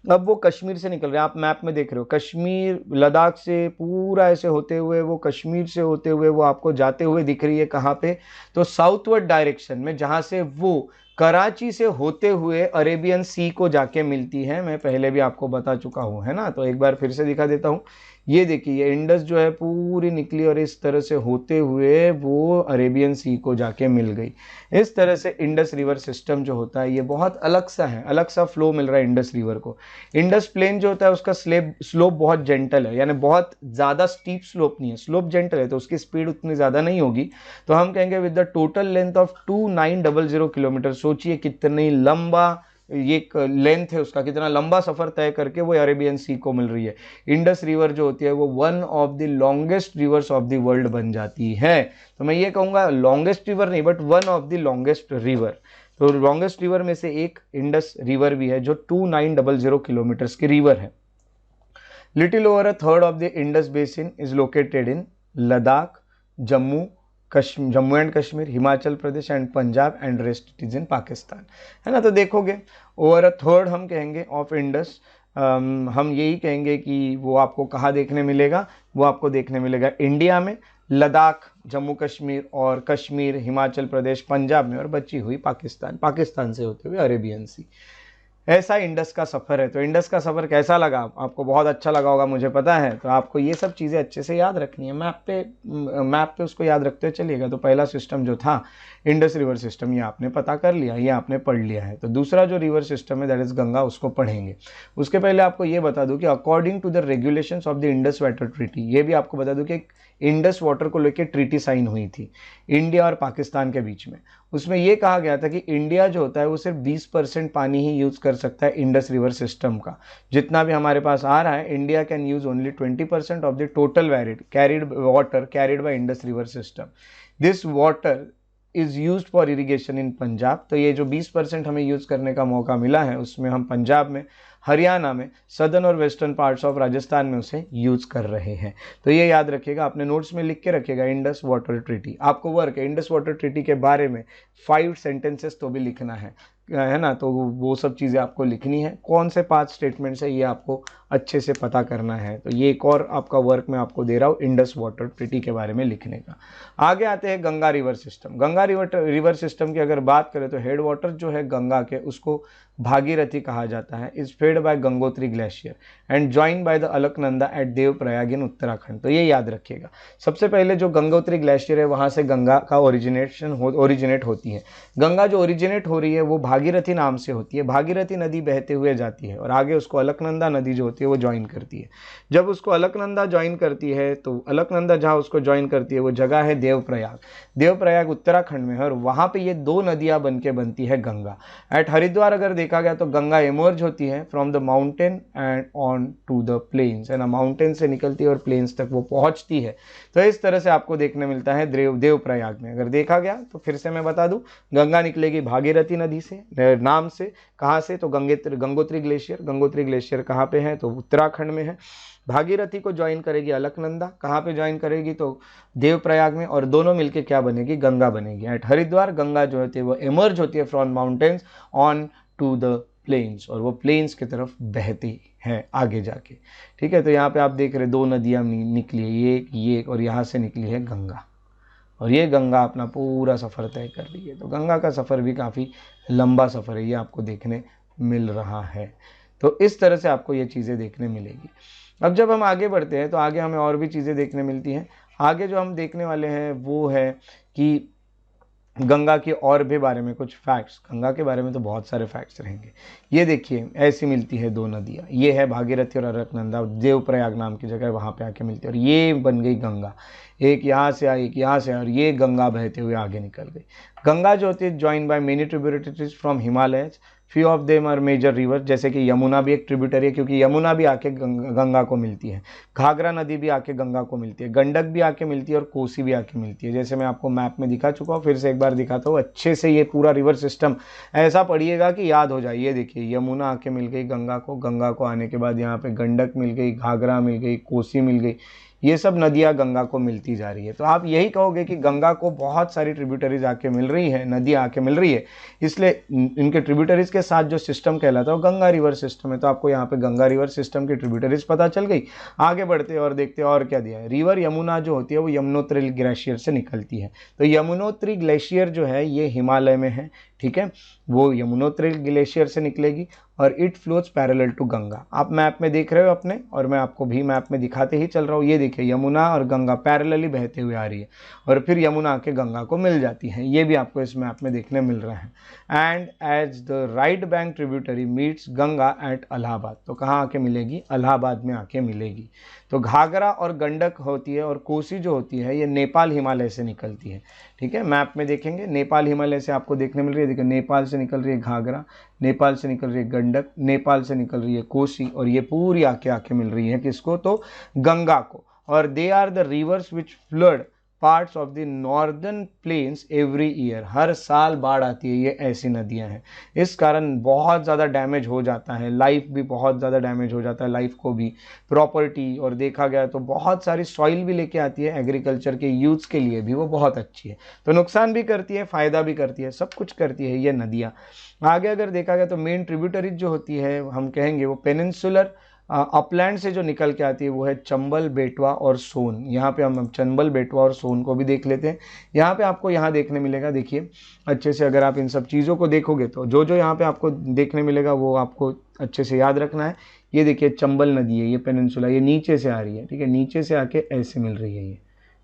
अब वो कश्मीर से निकल रहे हैं, आप मैप में देख रहे हो कश्मीर, लद्दाख से पूरा ऐसे होते हुए वो कश्मीर से होते हुए वो आपको जाते हुए दिख रही है कहाँ पे? तो साउथवर्ड डायरेक्शन में, जहाँ से वो कराची से होते हुए अरेबियन सी को जाके मिलती है। मैं पहले भी आपको बता चुका हूँ, है ना। तो एक बार फिर से दिखा देता हूँ। ये देखिए ये इंडस जो है पूरी निकली और इस तरह से होते हुए वो अरेबियन सी को जाके मिल गई। इस तरह से इंडस रिवर सिस्टम जो होता है ये बहुत अलग सा है, अलग सा फ्लो मिल रहा है इंडस रिवर को। इंडस प्लेन जो होता है उसका स्लोप बहुत जेंटल है, यानी बहुत ज़्यादा स्टीप स्लोप नहीं है, स्लोप जेंटल है, तो उसकी स्पीड उतनी ज़्यादा नहीं होगी। तो हम कहेंगे with the total length of 2900 kilometre. सोचिए कितनी लंबा ये लेंथ है उसका, कितना लंबा सफ़र तय करके वो अरेबियन सी को मिल रही है। इंडस रिवर जो होती है वो one of the longest reverse of the world बन जाती है। तो मैं ये कहूँगा लॉन्गेस्ट रिवर नहीं but one of the longest river. तो लॉन्गेस्ट रिवर में से एक इंडस रिवर भी है जो 2900 किलोमीटर्स की रिवर है। Little over a third of the Indus basin is located in Ladakh, Jammu and Kashmir, Himachal Pradesh and Punjab and rest it is in Pakistan, है ना। तो देखोगे ओवर अ थर्ड हम कहेंगे ऑफ इंडस, हम यही कहेंगे कि वो आपको कहाँ देखने मिलेगा? वो आपको देखने मिलेगा इंडिया में, लद्दाख, जम्मू कश्मीर और कश्मीर, हिमाचल प्रदेश, पंजाब में, और बची हुई पाकिस्तान से होते हुए अरेबियन सी। ऐसा इंडस का सफ़र है। तो इंडस का सफ़र कैसा लगा आपको? बहुत अच्छा लगा होगा मुझे पता है। तो आपको ये सब चीज़ें अच्छे से याद रखनी है, मैप पे उसको याद रखते चलिएगा। तो पहला सिस्टम जो था इंडस रिवर सिस्टम, ये आपने पता कर लिया, ये आपने पढ़ लिया है। तो दूसरा जो रिवर सिस्टम है दैट इज़ गंगा, उसको पढ़ेंगे। उसके पहले आपको ये बता दूं कि according to the regulations of the Indus Water Treaty, ये भी आपको बता दूं कि इंडस वाटर को लेकर ट्रीटी साइन हुई थी इंडिया और पाकिस्तान के बीच में। उसमें यह कहा गया था कि इंडिया जो होता है वो सिर्फ 20% पानी ही यूज़ कर सकता है इंडस रिवर सिस्टम का। जितना भी हमारे पास आ रहा है, India can use only 20% of the total carried water carried by Indus river system. This water is use for irrigation in Punjab. तो ये जो 20% हमें यूज़ करने का मौका मिला है, उसमें हम पंजाब में, हरियाणा में, सदर्न और वेस्टर्न पार्ट्स ऑफ राजस्थान में उसे यूज़ कर रहे हैं। तो ये याद रखिएगा, अपने नोट्स में लिख के रखिएगा इंडस वाटर ट्रीटी। आपको वर्क है इंडस वाटर ट्रीटी के बारे में 5 सेंटेंसेस तो भी लिखना है ना। तो वो सब चीज़ें आपको लिखनी है। कौन से 5 स्टेटमेंट्स है ये आपको अच्छे से पता करना है। तो ये एक और आपका वर्क मैं आपको दे रहा हूँ इंडस वाटर ट्रीटी के बारे में लिखने का। आगे आते हैं Ganga river system. Ganga river system की अगर बात करें तो हेड वाटर जो है गंगा के, उसको भागीरथी कहा जाता है। Is fed by Gangotri glacier and join by the Alaknanda at Devprayag in Uttarakhand. तो ये याद रखिएगा। सबसे पहले जो गंगोत्री ग्लेशियर है वहाँ से गंगा का ओरिजिनेट होती है। गंगा जो ओरिजिनेट हो रही है वो भागीरथी नाम से होती है। भागीरथी नदी बहते हुए जाती है और आगे उसको अलकनंदा नदी जो होती है वो ज्वाइन करती है। जब उसको अलकनंदा ज्वाइन करती है तो अलकनंदा जहाँ उसको ज्वाइन करती है वो जगह है देवप्रयाग। देवप्रयाग उत्तराखंड में है और वहाँ पे ये 2 नदियाँ बन के बनती है गंगा। एट हरिद्वार अगर देखा गया तो गंगा इमर्ज होती है from the mountain and on to the plains, है ना। माउंटेन से निकलती है और प्लेन्स तक वो पहुँचती है। तो इस तरह से आपको देखने मिलता है देवप्रयाग में। अगर देखा गया तो फिर से मैं बता दूं, गंगा निकलेगी भागीरथी नदी से नाम से। कहाँ से? तो गंगोत्री ग्लेशियर। गंगोत्री ग्लेशियर कहाँ पे है? तो उत्तराखंड में है। भागीरथी को ज्वाइन करेगी अलकनंदा। कहाँ पे ज्वाइन करेगी? तो देवप्रयाग में। और दोनों मिलके क्या बनेगी? गंगा बनेगी। एट हरिद्वार गंगा जो होती है वो इमर्ज होती है from mountains on to the plains, और वो प्लेन्स की तरफ बहती है आगे जाके। ठीक है, तो यहाँ पे आप देख रहे 2 नदियाँ निकली है, ये और यहाँ से निकली है गंगा, और ये गंगा अपना पूरा सफ़र तय कर रही है। तो गंगा का सफ़र भी काफ़ी लंबा सफ़र है, ये आपको देखने मिल रहा है। तो इस तरह से आपको ये चीज़ें देखने मिलेगी। अब जब हम आगे बढ़ते हैं तो आगे हमें और भी चीज़ें देखने मिलती हैं। आगे जो हम देखने वाले हैं वो है कि गंगा के और भी बारे में कुछ फैक्ट्स। गंगा के बारे में तो बहुत सारे फैक्ट्स रहेंगे। ये देखिए, ऐसी मिलती है 2 नदियाँ। ये है भागीरथी और अलकनंदा, देवप्रयाग नाम की जगह वहाँ पे आके मिलती है, और ये बन गई गंगा। एक यहाँ से आई, एक यहाँ से आई, और ये गंगा बहते हुए आगे निकल गई। गंगा जो होती है join by many tributaries from Himalayas. Few of them are major river, जैसे कि यमुना भी एक ट्रिब्यूटरी है, क्योंकि यमुना भी आके गंगा को मिलती है। घाघरा नदी भी आके गंगा को मिलती है। गंडक भी आके मिलती है और कोसी भी आके मिलती है। जैसे मैं आपको मैप में दिखा चुका हूँ, फिर से एक बार दिखाता हूँ अच्छे से। ये पूरा रिवर सिस्टम ऐसा पढ़िएगा कि याद हो जाए। ये देखिए, यमुना आके मिल गई गंगा को। गंगा को आने के बाद यहाँ पे गंडक मिल गई, घाघरा मिल गई, कोसी मिल गई। ये सब नदियाँ गंगा को मिलती जा रही है। तो आप यही कहोगे कि गंगा को बहुत सारी ट्रिब्यूटरीज आके मिल रही है, नदियाँ आके मिल रही है, इसलिए इनके ट्रिब्यूटरीज के साथ जो सिस्टम कहलाता है वो गंगा रिवर सिस्टम है। तो आपको यहाँ पे गंगा रिवर सिस्टम की ट्रिब्यूटरीज पता चल गई। आगे बढ़ते और देखते और क्या दिया है। रिवर यमुना जो होती है वो यमुनोत्री ग्लेशियर से निकलती है। तो यमुनोत्री ग्लेशियर जो है ये हिमालय में है, ठीक है। वो यमुनोत्री ग्लेशियर से निकलेगी और it flows parallel to Ganga. आप मैप में देख रहे हो अपने, और मैं आपको भी मैप में दिखाते ही चल रहा हूँ। ये देखिए, यमुना और गंगा पैरेलली बहते हुए आ रही है, और फिर यमुना आके गंगा को मिल जाती है। ये भी आपको इस मैप में देखने मिल रहा है। And as the right bank tributary meets Ganga at Allahabad. तो कहाँ आके मिलेगी? इलाहाबाद में आके मिलेगी। तो घाघरा और गंडक होती है, और कोसी जो होती है ये नेपाल हिमालय से निकलती है। ठीक है, मैप में देखेंगे नेपाल हिमालय से आपको देखने मिल रही है। देखिए, नेपाल से निकल रही है घाघरा, नेपाल से निकल रही है गंडक, नेपाल से निकल रही है कोसी, और ये पूरी आके मिल रही है किसको? तो गंगा को। और they are the rivers which flood parts of the northern plains every year. हर साल बाढ़ आती है, ये ऐसी नदियां हैं। इस कारण बहुत ज़्यादा डैमेज हो जाता है, लाइफ भी बहुत ज़्यादा डैमेज हो जाता है, लाइफ को भी, प्रॉपर्टी। और देखा गया तो बहुत सारी सॉइल भी लेके आती है, एग्रीकल्चर के यूज़ के लिए भी वो बहुत अच्छी है। तो नुकसान भी करती है, फ़ायदा भी करती है, सब कुछ करती है ये नदियाँ। आगे अगर देखा गया तो मेन ट्रिब्यूटरीज जो होती है हम कहेंगे वो पेनिनसुलर अपलैंड से जो निकल के आती है वो है चंबल, बेटवा और सोन। यहाँ पे हम चंबल, बेटवा और सोन को भी देख लेते हैं। यहाँ पे आपको यहाँ देखने मिलेगा, देखिए अच्छे से अगर आप इन सब चीज़ों को देखोगे तो जो जो यहाँ पे आपको देखने मिलेगा वो आपको अच्छे से याद रखना है। ये देखिए, चंबल नदी है, ये पेनिनसुला, ये नीचे से आ रही है, ठीक है, नीचे से आके ऐसे मिल रही है ये,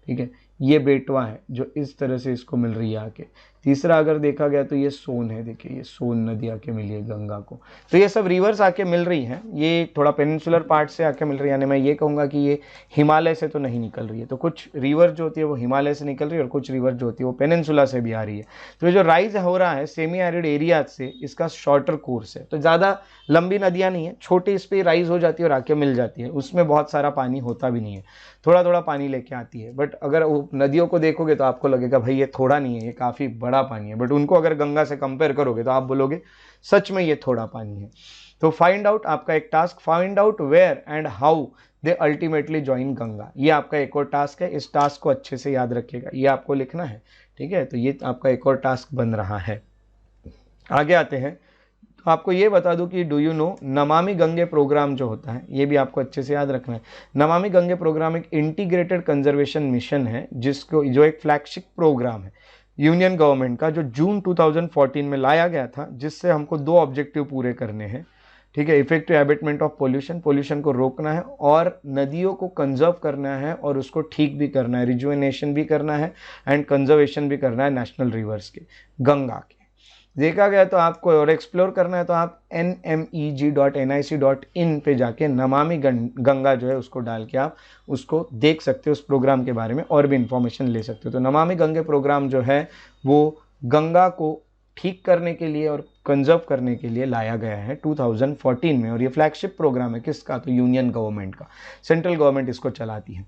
ठीक है। ये बेटवा है जो इस तरह से इसको मिल रही है आके। तीसरा अगर देखा गया तो ये सोन है, देखिए ये सोन नदी आके मिली है गंगा को। तो ये सब रिवर्स आके मिल रही हैं, ये थोड़ा पेनिनसुलर पार्ट से आके मिल रही है, यानी मैं ये कहूँगा कि ये हिमालय से तो नहीं निकल रही है। तो कुछ रिवर जो होती है वो हिमालय से निकल रही है और कुछ रिवर जो होती है वो पेनिनसुला से भी आ रही है। तो ये जो राइज हो रहा है सेमी एरिड एरिया से, इसका शॉर्टर कोर्स है। तो ज़्यादा लंबी नदियाँ नहीं है, छोटी इस पर राइज हो जाती है और आके मिल जाती है, उसमें बहुत सारा पानी होता भी नहीं है, थोड़ा थोड़ा पानी लेके आती है। बट अगर वो नदियों को देखोगे तो आपको लगेगा भाई ये थोड़ा नहीं है, ये काफ़ी बड़ा पानी है। बट उनको अगर गंगा से कंपेयर करोगे तो आप बोलोगे सच में ये थोड़ा पानी है। तो फाइंड आउट आपका एक task, find out where and how they ultimately join Ganga, ये आपका एक और टास्क है। इस टास्क को अच्छे से याद रखिएगा, ये आपको लिखना है, ठीक है। तो ये आपका एक और टास्क बन रहा है। आगे आते हैं, तो आपको ये बता दूं कि do you know Namami Gange programme जो होता है, ये भी आपको अच्छे से याद रखना है। नमामि गंगे प्रोग्राम एक इंटीग्रेटेड कंजर्वेशन मिशन है, जो एक फ्लैगशिप प्रोग्राम है यूनियन गवर्नमेंट का, जो जून 2014 में लाया गया था, जिससे हमको 2 ऑब्जेक्टिव पूरे करने हैं, ठीक है। Effective abetment of pollution, pollution को रोकना है, और नदियों को कंजर्व करना है और उसको ठीक भी करना है, रिजुवेनेशन भी करना है एंड कंजर्वेशन भी करना है नेशनल रिवर्स के, गंगा के। देखा गया तो आपको और एक्सप्लोर करना है तो आप nmeg.nic.in पे जाके नमामि गंगा जो है उसको डाल के आप उसको देख सकते हो, उस प्रोग्राम के बारे में और भी इंफॉर्मेशन ले सकते हो। तो नमामि गंगे प्रोग्राम जो है वो गंगा को ठीक करने के लिए और कंजर्व करने के लिए लाया गया है 2014 में, और ये फ्लैगशिप प्रोग्राम है किसका, तो यूनियन गवर्नमेंट का, सेंट्रल गवर्नमेंट इसको चलाती है।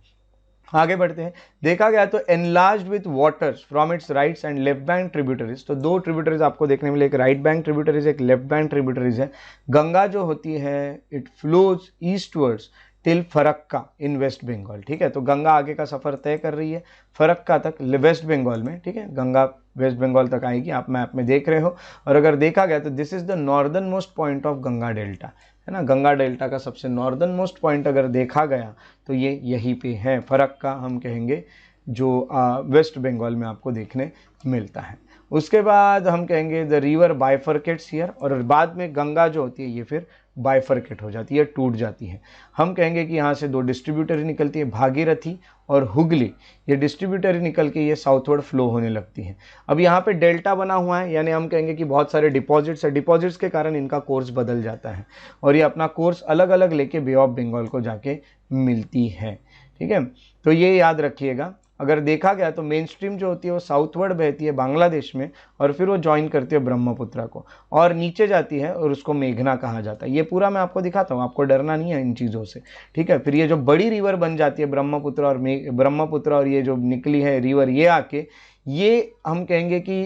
आगे बढ़ते हैं, देखा गया तो enlarged with waters from its rights and left bank tributaries, तो 2 ट्रिब्यूटरीज आपको देखने मिले, एक राइट बैंक ट्रिब्यूटरीज, एक लेफ्ट बैंक ट्रिब्यूटरीज है। गंगा जो होती है it flows eastwards till Farakka in West Bengal, ठीक है। तो गंगा आगे का सफर तय कर रही है फरक्का तक वेस्ट बंगाल में, ठीक है। गंगा वेस्ट बंगाल तक आएगी, आप मैप में देख रहे हो। और अगर देखा गया तो this is the northern most point of Ganga delta, है ना। गंगा डेल्टा का सबसे नॉर्दर्न मोस्ट पॉइंट अगर देखा गया तो ये यहीं पे है, फरक्का हम कहेंगे, जो वेस्ट बंगाल में आपको देखने मिलता है। उसके बाद हम कहेंगे द रिवर बाइफर्केट्स हियर, और बाद में गंगा जो होती है ये फिर बाइफर्केट हो जाती है, टूट जाती है। हम कहेंगे कि यहाँ से 2 डिस्ट्रीब्यूटरी निकलती है, भागीरथी और हुगली, ये डिस्ट्रीब्यूटरी निकल के ये साउथवर्ड फ्लो होने लगती है। अब यहाँ पे डेल्टा बना हुआ है, यानी हम कहेंगे कि बहुत सारे डिपॉजिट्स है, डिपॉजिट्स के कारण इनका कोर्स बदल जाता है और ये अपना कोर्स अलग अलग लेके बे ऑफ बंगाल को जाके मिलती है, ठीक है। तो ये याद रखिएगा। अगर देखा गया तो मेन स्ट्रीम जो होती है वो साउथवर्ड बहती है बांग्लादेश में, और फिर वो ज्वाइन करती है ब्रह्मपुत्रा को और नीचे जाती है, और उसको मेघना कहा जाता है। ये पूरा मैं आपको दिखाता हूँ, आपको डरना नहीं है इन चीज़ों से, ठीक है। फिर ये जो बड़ी रिवर बन जाती है ब्रह्मपुत्र और ये जो निकली है रिवर, ये आके ये हम कहेंगे कि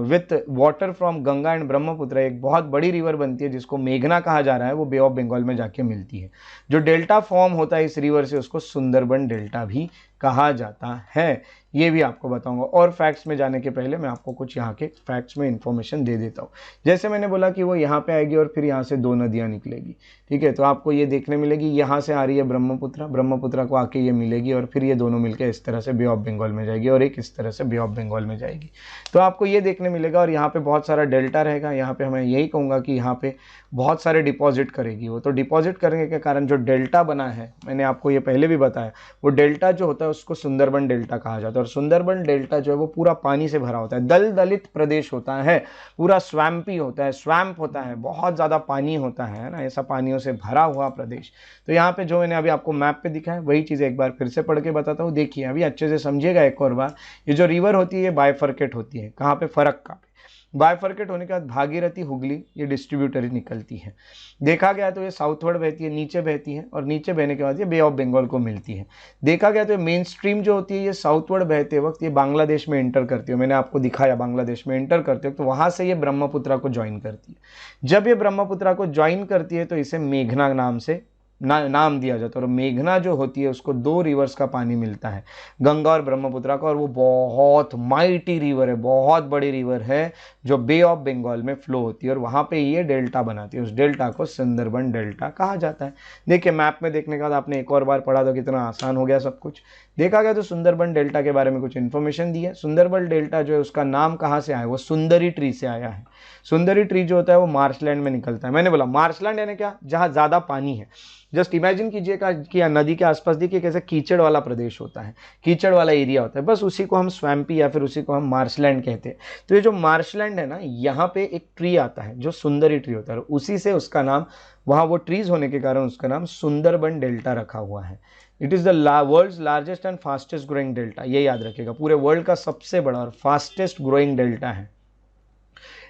with water from Ganga and Brahmaputra एक बहुत बड़ी रिवर बनती है जिसको मेघना कहा जा रहा है, वो बे ऑफ बंगाल में जाके मिलती है। जो डेल्टा फॉर्म होता है इस रिवर से उसको सुंदरबन डेल्टा भी कहा जाता है, ये भी आपको बताऊंगा। और फैक्ट्स में जाने के पहले मैं आपको कुछ यहाँ के फैक्ट्स में इंफॉर्मेशन दे देता हूँ। जैसे मैंने बोला कि वो यहाँ पे आएगी और फिर यहाँ से 2 नदियाँ निकलेगी, ठीक है। तो आपको ये देखने मिलेगी, यहाँ से आ रही है ब्रह्मपुत्रा को आके ये मिलेगी और फिर ये दोनों मिलकर इस तरह से बे ऑफ बंगाल में जाएगी और एक इस तरह से बे ऑफ बंगाल में जाएगी। तो आपको ये देखने मिलेगा और यहाँ पे बहुत सारा डेल्टा रहेगा। यहाँ पे मैं यही कहूँगा कि यहाँ पे बहुत सारे डिपॉजिट करेगी वो। तो डिपॉजिट करने के कारण जो डेल्टा बना है, मैंने आपको ये पहले भी बताया, वो डेल्टा जो होता है उसको सुंदरबन डेल्टा कहा जाता है। और सुंदरबन डेल्टा जो है वो पूरा पानी से भरा होता है, दलदलित प्रदेश होता है, पूरा स्वैम्पी होता है, स्वैम्प होता है, बहुत ज़्यादा पानी होता है ना, ऐसा पानियों से भरा हुआ प्रदेश। तो यहाँ पे जो मैंने अभी आपको मैप पे दिखा है वही चीज़ एक बार फिर से पढ़ के बताता हूँ। देखिए अभी अच्छे से समझिएगा एक और बार। ये जो रिवर होती है ये बाइफर्केट होती है, कहाँ पे, फरक्का पे। बाइफर्केट होने के बाद भागीरथी हुगली ये डिस्ट्रीब्यूटरी निकलती है। देखा गया तो ये साउथवर्ड बहती है, नीचे बहती है और नीचे बहने के बाद ये बे ऑफ बंगाल को मिलती है। देखा गया तो मेन स्ट्रीम जो होती है ये साउथवर्ड बहते वक्त ये बांग्लादेश में एंटर करती है। मैंने आपको दिखाया बांग्लादेश में एंटर करते वक्त तो वहाँ से ये ब्रह्मपुत्रा को ज्वाइन करती है। जब ये ब्रह्मपुत्रा को ज्वाइन करती है तो इसे मेघना नाम से नाम दिया जाता है। और मेघना जो होती है उसको 2 रिवर्स का पानी मिलता है, गंगा और ब्रह्मपुत्रा का, और वो बहुत माइटी रिवर है, बहुत बड़ी रिवर है जो बे ऑफ बंगाल में फ्लो होती है और वहाँ पे ये डेल्टा बनाती है। उस डेल्टा को सुंदरबन डेल्टा कहा जाता है। देखिए मैप में देखने के बाद आपने एक और बार पढ़ा तो कितना आसान हो गया सब कुछ। देखा गया तो सुंदरबन डेल्टा के बारे में कुछ इन्फॉर्मेशन दी है। सुंदरबन डेल्टा जो है उसका नाम कहाँ से आया, वो सुंदरी ट्री से आया है। सुंदरी ट्री जो होता है वो मार्शलैंड में निकलता है। मैंने बोला मार्शलैंड यानी क्या, जहाँ ज़्यादा पानी है। जस्ट इमेजिन कीजिएगा कि नदी के आसपास देखिए कैसे कीचड़ वाला प्रदेश होता है, कीचड़ वाला एरिया होता है, बस उसी को हम स्वैम्पी या फिर उसी को हम मार्शलैंड कहते हैं। तो ये जो मार्शलैंड है ना, यहाँ पे एक ट्री आता है जो सुंदरी ट्री होता है, उसी से उसका नाम, वहाँ वो ट्रीज होने के कारण उसका नाम सुंदरबन डेल्टा रखा हुआ है। It is the world's largest and fastest growing delta, ये याद रखिएगा, पूरे वर्ल्ड का सबसे बड़ा और फास्टेस्ट ग्रोइंग डेल्टा है।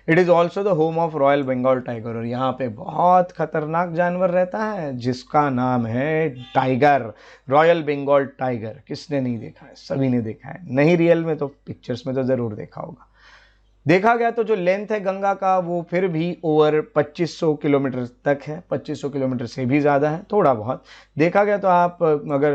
It is also the home of royal Bengal tiger, और यहाँ पे बहुत खतरनाक जानवर रहता है जिसका नाम है टाइगर, रॉयल बंगाल टाइगर। किसने नहीं देखा है? सभी ने देखा है, नहीं रियल में तो पिक्चर्स में तो ज़रूर देखा होगा। देखा गया तो जो लेंथ है गंगा का वो फिर भी ओवर 2500 किलोमीटर तक है, 2500 किलोमीटर से भी ज़्यादा है थोड़ा बहुत। देखा गया तो आप अगर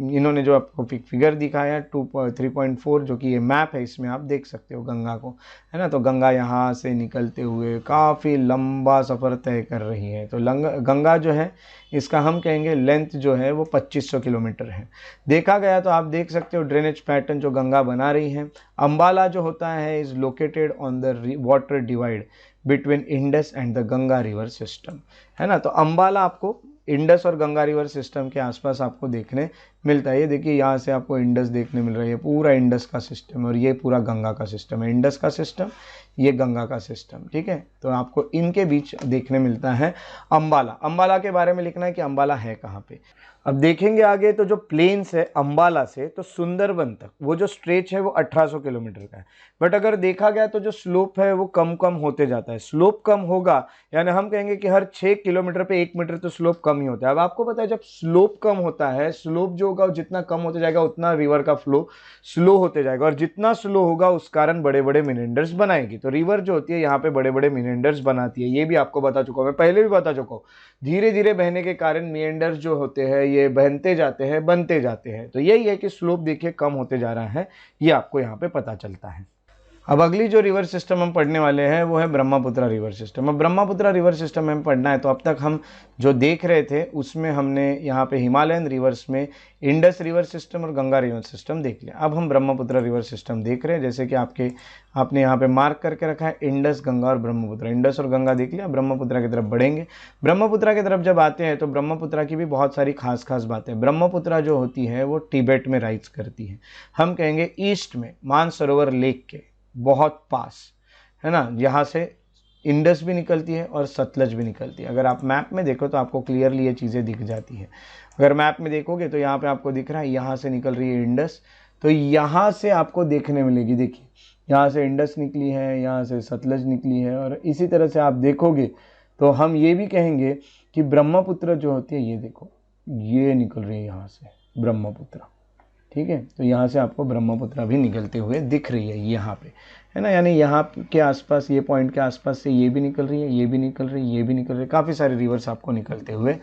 इन्होंने जो आपको फिगर दिखाया है 3.4, जो कि ये मैप है, इसमें आप देख सकते हो गंगा को, है ना। तो गंगा यहाँ से निकलते हुए काफ़ी लंबा सफ़र तय कर रही है। तो गंगा जो है इसका हम कहेंगे लेंथ जो है वो 2500 किलोमीटर है। देखा गया तो आप देख सकते हो ड्रेनेज पैटर्न जो गंगा बना रही है। अंबाला जो होता है is located on the water divide between Indus and the Ganga river system, है ना। तो अंबाला आपको इंडस और गंगा रिवर सिस्टम के आसपास आपको देखने मिलता है। ये देखिए यहाँ से आपको इंडस देखने मिल रहा है, पूरा इंडस का सिस्टम, और ये पूरा गंगा का सिस्टम है। इंडस का सिस्टम, ये गंगा का सिस्टम, ठीक है। तो आपको इनके बीच देखने मिलता है अंबाला। अंबाला के बारे में लिखना है कि अंबाला है कहाँ पे। अब देखेंगे आगे तो जो प्लेन्स है अंबाला से तो सुंदरबन तक, वो जो स्ट्रेच है वो 1800 किलोमीटर का है। बट अगर देखा गया तो जो स्लोप है वो कम कम होते जाता है। स्लोप कम होगा यानी हम कहेंगे कि हर 6 किलोमीटर पे 1 मीटर तो स्लोप कम ही होता है। अब आपको पता है जब स्लोप कम होता है, स्लोप जो होगा जितना कम होते जाएगा उतना रिवर का फ्लो स्लो होते जाएगा, और जितना स्लो होगा उस कारण बड़े बड़े मिनेंडर्स बनाएगी। तो रिवर जो होती है यहाँ पे बड़े बड़े मिनेंडर्स बनाती है, ये भी आपको बता चुका हूँ मैं, पहले भी बता चुका हूँ। धीरे धीरे बहने के कारण मिएंडर्स जो होते हैं ये बहनते जाते हैं, बनते जाते हैं। तो यही है कि स्लोप देखिए कम होते जा रहा है, ये आपको यहाँ पे पता चलता है। अब अगली जो रिवर सिस्टम हम पढ़ने वाले हैं वो है ब्रह्मपुत्र रिवर सिस्टम। अब ब्रह्मपुत्र रिवर सिस्टम में पढ़ना है तो अब तक हम जो देख रहे थे उसमें हमने यहाँ पे हिमालयन रिवर्स में इंडस रिवर सिस्टम और गंगा रिवर सिस्टम देख लिया। अब हम ब्रह्मपुत्र रिवर सिस्टम देख रहे हैं, जैसे कि आपने यहाँ पे मार्क करके रखा है इंडस, गंगा और ब्रह्मपुत्र। इंडस और गंगा देख लिया, ब्रह्मपुत्र की तरफ बढ़ेंगे। ब्रह्मपुत्र की तरफ जब आते हैं तो ब्रह्मपुत्र की भी बहुत सारी खास खास बातें। ब्रह्मपुत्र जो होती है वो तिब्बत में राइज करती है, हम कहेंगे ईस्ट में मानसरोवर लेक के बहुत पास, है ना। यहाँ से इंडस भी निकलती है और सतलज भी निकलती है। अगर आप मैप में देखो तो आपको क्लियरली ये चीज़ें दिख जाती है। अगर मैप में देखोगे तो यहाँ पे आपको दिख रहा है यहाँ से निकल रही है इंडस, तो यहाँ से आपको देखने मिलेगी, देखिए यहाँ से इंडस निकली है, यहाँ से सतलज निकली है, और इसी तरह से आप देखोगे तो हम ये भी कहेंगे कि ब्रह्मपुत्र जो होती है, ये देखो ये निकल रही है यहाँ से ब्रह्मपुत्र, ठीक है। तो यहाँ से आपको ब्रह्मपुत्र भी निकलते हुए दिख रही है यहाँ पे, है ना। यानी यहाँ के आसपास, ये पॉइंट के आसपास से ये भी निकल रही है, ये भी निकल रही है, ये भी निकल रही है, काफ़ी सारे रिवर्स आपको निकलते हुए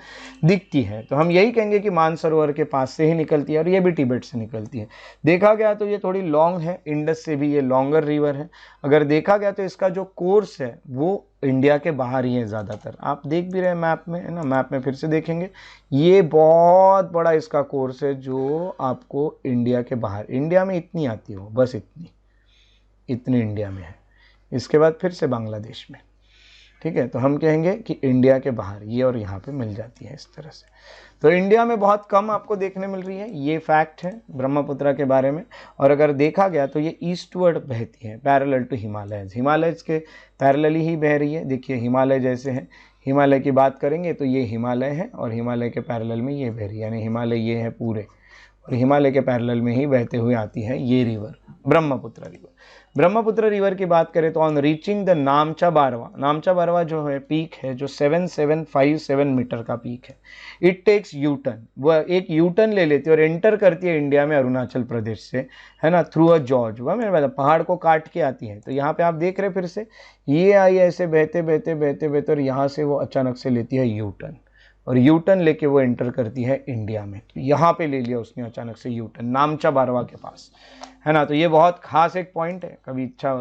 दिखती है। तो हम यही कहेंगे कि मानसरोवर के पास से ही निकलती है और ये भी तिब्बत से निकलती है। देखा गया तो ये थोड़ी लॉन्ग है, इंडस से भी ये लॉन्गर रिवर है। अगर देखा गया तो इसका जो कोर्स है वो इंडिया के बाहर ही है ज़्यादातर। आप देख भी रहे हैं मैप में, है ना। मैप में फिर से देखेंगे, ये बहुत बड़ा इसका कोर्स है जो आपको इंडिया के बाहर, इंडिया में इतनी आती हो, बस इतनी इंडिया में है, इसके बाद फिर से बांग्लादेश में, ठीक है। तो हम कहेंगे कि इंडिया के बाहर ये और यहाँ पे मिल जाती है इस तरह से। तो इंडिया में बहुत कम आपको देखने मिल रही है, ये फैक्ट है ब्रह्मपुत्र के बारे में। और अगर देखा गया तो ये ईस्टवर्ड बहती है, पैरेलल टू हिमालयज, हिमालयज के पैरेलल ही बह रही है। देखिए हिमालय जैसे है, हिमालय की बात करेंगे तो ये हिमालय है और हिमालय के पैरेलल में ये बह रही है, यानी हिमालय ये है पूरे, और हिमालय के पैरेलल में ही बहते हुए आती है ये river, Brahmaputra river. Brahmaputra river की बात करें तो ऑन रीचिंग द नामचा बारवा, नामचा बारवा जो है पीक है जो 7757 मीटर का पीक है। इट टेक्स यू टर्न, वह एक यू टर्न ले लेती है और एंटर करती है इंडिया में अरुणाचल प्रदेश से, है ना, थ्रू अ जॉर्ज, वह मेरे पास पहाड़ को काट के आती है। तो यहाँ पे आप देख रहे फिर से ये आई ऐसे बहते बहते बहते बहते और यहाँ से वो अचानक से लेती है यू टर्न, और यू टर्न लेके वो एंटर करती है इंडिया में। तो यहाँ पे ले लिया उसने अचानक से यू टर्न नामचा बारवा के पास, है ना। तो ये बहुत खास एक पॉइंट है,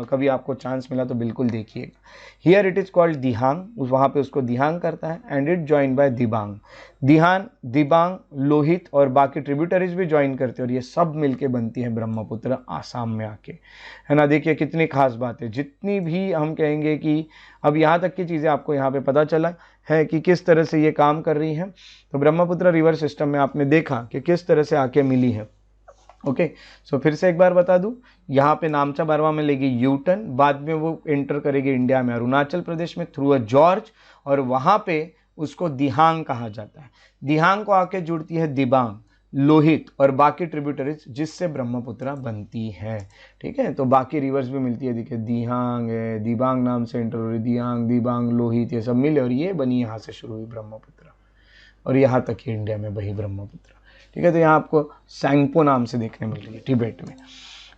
कभी आपको चांस मिला तो बिल्कुल देखिएगा। Here it is called Dihang, वहाँ पे उसको दिहांग करता है, and it join by Dibang. Dihan, Dibang, Lohit और बाकी ट्रिब्यूटरीज भी ज्वाइन करते हैं और ये सब मिलके बनती है ब्रह्मपुत्र आसाम में आके, है ना। देखिए कितनी खास बात है, जितनी भी हम कहेंगे कि अब यहाँ तक की चीज़ें आपको यहाँ पे पता चला है कि किस तरह से ये काम कर रही हैं। तो ब्रह्मपुत्र रिवर सिस्टम में आपने देखा कि किस तरह से आके मिली है। ओके, सो फिर से एक बार बता दूं, यहाँ पे नामचा बारवा में लेगी यू टर्न, बाद में वो एंटर करेगी इंडिया में अरुणाचल प्रदेश में थ्रू अ जॉर्ज, और वहाँ पे उसको दिहांग कहा जाता है। दिहांग को आके जुड़ती है दिबांग, लोहित और बाकी ट्रिब्यूटरीज, जिससे ब्रह्मपुत्रा बनती है। ठीक है, तो बाकी रिवर्स भी मिलती है, देखिए दिहांग है, दिबांग नाम से एंटर हो रही, दिहांग, दिबांग, लोहित, ये सब मिले और ये बनी, यहाँ से शुरू हुई ब्रह्मपुत्रा और यहाँ तक ही इंडिया में बही ब्रह्मपुत्रा। ठीक है, तो यहाँ आपको सैंगपो नाम से देखने मिल रही है तिब्बत में।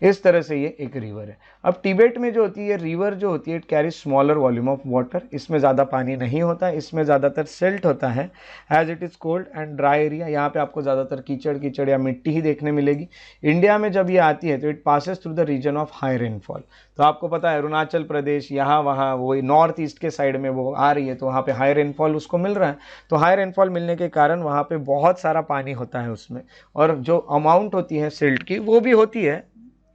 इस तरह से ये एक रिवर है। अब तिब्बत में जो होती है रिवर जो होती है, it carry smaller volume of water, इसमें ज़्यादा पानी नहीं होता, इसमें ज़्यादातर सिल्ट होता है, as it is cold and dry area. यहाँ पे आपको ज़्यादातर कीचड़ कीचड़ या मिट्टी ही देखने मिलेगी। इंडिया में जब ये आती है तो it passes through the region of high rainfall. तो आपको पता है अरुणाचल प्रदेश यहाँ वहाँ वो नॉर्थ ईस्ट के साइड में वो आ रही है, तो वहाँ पे हाई रेनफॉल उसको मिल रहा है। तो हाई रेनफॉल मिलने के कारण वहाँ पे बहुत सारा पानी होता है उसमें, और जो अमाउंट होती है सिल्ट की वो भी होती है,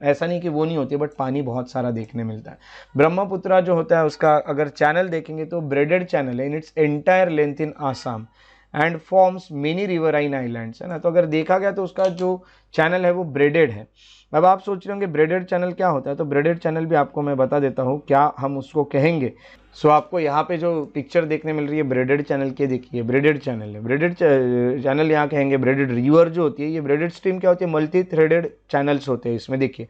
ऐसा नहीं कि वो नहीं होती, बट पानी बहुत सारा देखने मिलता है। ब्रह्मपुत्रा जो होता है उसका अगर चैनल देखेंगे तो ब्रेडेड चैनल है in its entire length in Assam and forms many riverine islands, है ना। तो अगर देखा गया तो उसका जो चैनल है वो ब्रेडेड है। अब आप सोच रहे होंगे ब्रेडेड चैनल क्या होता है, तो ब्रेडेड चैनल भी आपको मैं बता देता हूँ क्या हम उसको कहेंगे। सो आपको यहाँ पे जो पिक्चर देखने मिल रही है ब्रेडेड चैनल की, देखिए ब्रेडेड चैनल है। ब्रेडेड चैनल यहाँ कहेंगे ब्रेडेड रिवर जो होती है, ये ब्रेडेड स्ट्रीम क्या होती है, मल्टी थ्रेडेड चैनल्स होते हैं इसमें। देखिए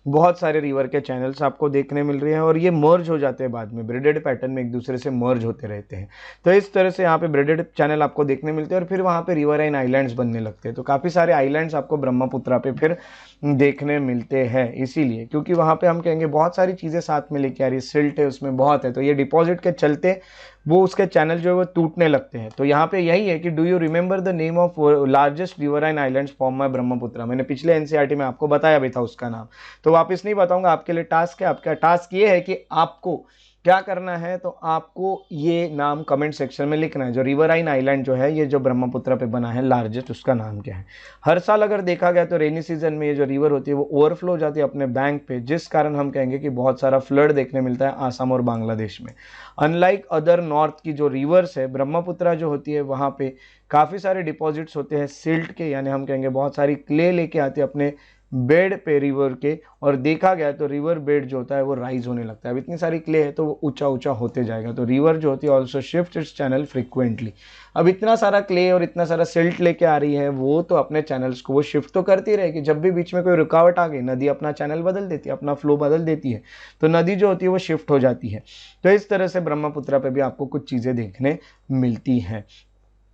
बहुत सारे रिवर के चैनल्स आपको देखने मिल रहे हैं और ये मर्ज हो जाते हैं बाद में, ब्रेडेड पैटर्न में एक दूसरे से मर्ज होते रहते हैं। तो इस तरह से यहाँ पे ब्रेडेड चैनल आपको देखने मिलते हैं और फिर वहाँ पे रिवराइन आइलैंड्स बनने लगते हैं। तो काफ़ी सारे आइलैंड्स आपको ब्रह्मपुत्रा पे फिर देखने मिलते हैं, इसीलिए क्योंकि वहाँ पे हम कहेंगे बहुत सारी चीज़ें साथ में लेके आ रही है, सिल्ट है उसमें बहुत है, तो ये डिपॉजिट के चलते वो उसके चैनल जो है वो टूटने लगते हैं। तो यहाँ पे यही है कि do you remember the name of largest riverine islands form by Brahmaputra. मैंने पिछले एनसीईआरटी में आपको बताया भी था उसका नाम, तो वापस नहीं बताऊंगा। आपके लिए टास्क है, आपका टास्क ये है कि आपको क्या करना है, तो आपको ये नाम कमेंट सेक्शन में लिखना है। जो रिवराइन आइलैंड जो है ये जो ब्रह्मपुत्रा पे बना है लार्जेस्ट, उसका नाम क्या है। हर साल अगर देखा गया तो रेनी सीजन में ये जो रिवर होती है वो ओवरफ्लो हो जाती है अपने बैंक पे, जिस कारण हम कहेंगे कि बहुत सारा फ्लड देखने मिलता है आसाम और बांग्लादेश में। अनलाइक अदर नॉर्थ की जो रिवर्स है, ब्रह्मपुत्रा जो होती है वहाँ पे काफ़ी सारे डिपॉजिट्स होते हैं सिल्ट के, यानी हम कहेंगे बहुत सारी क्ले लेके आते हैं अपने बेड पे रिवर के, और देखा गया तो रिवर बेड जो होता है वो राइज होने लगता है। अब इतनी सारी क्ले है तो वो ऊंचा ऊंचा होते जाएगा। तो रिवर जो होती है also shift it's channel frequently. अब इतना सारा क्ले और इतना सारा सिल्ट लेके आ रही है, वो तो अपने चैनल्स को वो शिफ्ट तो करती रहेगी। जब भी बीच में कोई रुकावट आ गई, नदी अपना चैनल बदल देती है, अपना फ्लो बदल देती है, तो नदी जो होती है वो शिफ्ट हो जाती है। तो इस तरह से ब्रह्मपुत्रा पे भी आपको कुछ चीज़ें देखने मिलती हैं।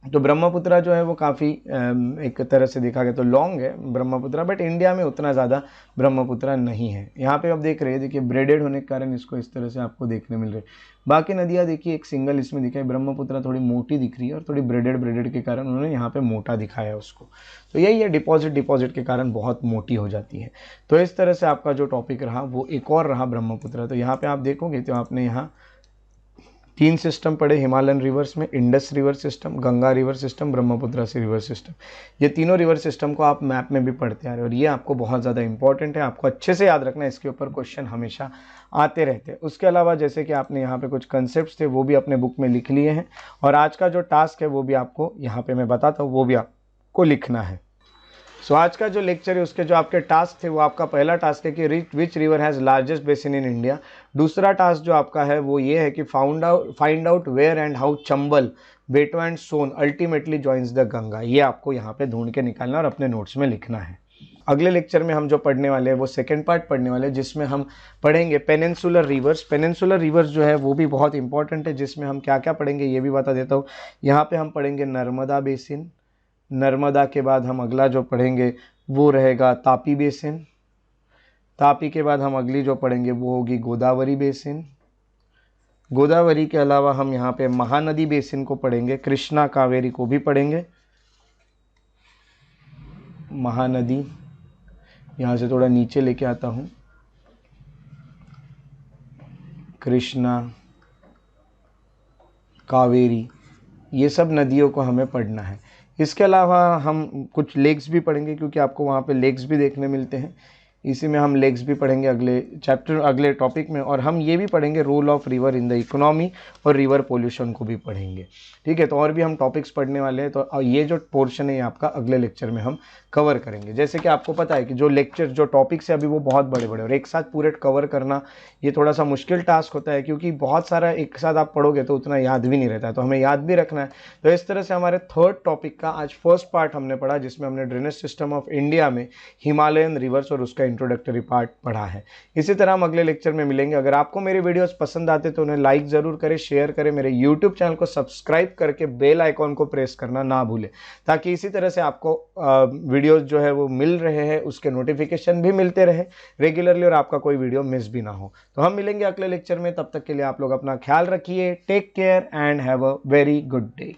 तो ब्रह्मपुत्रा जो है वो काफ़ी एक तरह से देखा गया तो लॉन्ग है ब्रह्मपुत्रा, बट इंडिया में उतना ज़्यादा ब्रह्मपुत्रा नहीं है। यहाँ पे आप देख रहे हैं, देखिए ब्रेडेड होने के कारण इसको इस तरह से आपको देखने मिल रहे हैं। बाकी नदियाँ देखिए एक सिंगल इसमें दिखा है, ब्रह्मपुत्रा थोड़ी मोटी दिख रही है और थोड़ी ब्रेडेड के कारण उन्होंने यहाँ पे मोटा दिखाया है उसको। तो यही है, डिपॉजिट के कारण बहुत मोटी हो जाती है। तो इस तरह से आपका जो टॉपिक रहा वो एक और रहा ब्रह्मपुत्रा। तो यहाँ पे आप देखोगे तो आपने यहाँ 3 सिस्टम पढ़े हिमालयन रिवर्स में, Indus river system, Ganga river system, Brahmaputra से रिवर सिस्टम। ये तीनों रिवर सिस्टम को आप मैप में भी पढ़ते आ रहे हो और ये आपको बहुत ज़्यादा इंपॉर्टेंट है, आपको अच्छे से याद रखना है, इसके ऊपर क्वेश्चन हमेशा आते रहते हैं। उसके अलावा जैसे कि आपने यहाँ पे कुछ कंसेप्ट थे वो भी अपने बुक में लिख लिए हैं, और आज का जो टास्क है वो भी आपको यहाँ पे मैं बताता हूँ, वो भी आपको लिखना है। सो आज का जो लेक्चर है उसके जो आपके टास्क थे, वो आपका पहला टास्क है कि which river has largest basin in India. दूसरा टास्क जो आपका है वो ये है कि find out where and how Chambal, Betwa and Son ultimately joins the Ganga. ये आपको यहाँ पे ढूंढ के निकालना और अपने नोट्स में लिखना है। अगले लेक्चर में हम जो पढ़ने वाले हैं वो सेकेंड पार्ट पढ़ने वाले हैं, जिसमें हम पढ़ेंगे पेनिनसुलर रिवर्स। पेनिनसुलर रिवर्स जो है वो भी बहुत इंपॉर्टेंट है, जिसमें हम क्या क्या पढ़ेंगे ये भी बता देता हूँ। यहाँ पे हम पढ़ेंगे नर्मदा बेसिन, नर्मदा के बाद हम अगला जो पढ़ेंगे वो रहेगा तापी बेसिन, तापी के बाद हम अगली जो पढ़ेंगे वो होगी गोदावरी बेसिन, गोदावरी के अलावा हम यहाँ पे महानदी बेसिन को पढ़ेंगे, कृष्णा कावेरी को भी पढ़ेंगे, महानदी, यहाँ से थोड़ा नीचे लेके आता हूँ। कृष्णा, कावेरी, ये सब नदियों को हमें पढ़ना है। इसके अलावा हम कुछ लेक्स भी पढ़ेंगे, क्योंकि आपको वहाँ पे लेक्स भी देखने मिलते हैं। इसी में हम लेक्स भी पढ़ेंगे अगले चैप्टर, अगले टॉपिक में। और हम ये भी पढ़ेंगे role of river in the economy, और रिवर पोल्यूशन को भी पढ़ेंगे। ठीक है, तो और भी हम टॉपिक्स पढ़ने वाले हैं। तो ये जो पोर्शन है ये आपका अगले लेक्चर में हम कवर करेंगे। जैसे कि आपको पता है कि जो लेक्चर, जो टॉपिक्स है अभी वो बहुत बड़े बड़े, और एक साथ पूरे कवर करना ये थोड़ा सा मुश्किल टास्क होता है, क्योंकि बहुत सारा एक साथ आप पढ़ोगे तो उतना याद भी नहीं रहता है, तो हमें याद भी रखना है। तो इस तरह से हमारे थर्ड टॉपिक का आज फर्स्ट पार्ट हमने पढ़ा, जिसमें हमने ड्रेनेज सिस्टम ऑफ इंडिया में हिमालयन रिवर्स और उसका इंट्रोडक्टरी पार्ट पढ़ा है। इसी तरह हम अगले लेक्चर में मिलेंगे। अगर आपको मेरे वीडियोस पसंद आते तो उन्हें लाइक ज़रूर करें, शेयर करें, मेरे यूट्यूब चैनल को सब्सक्राइब करके बेल आइकॉन को प्रेस करना ना भूलें, ताकि इसी तरह से आपको वीडियोस जो है वो मिल रहे हैं, उसके नोटिफिकेशन भी मिलते रहे रेगुलरली, और आपका कोई वीडियो मिस भी ना हो। तो हम मिलेंगे अगले लेक्चर में, तब तक के लिए आप लोग अपना ख्याल रखिए। Take care and have a very good day.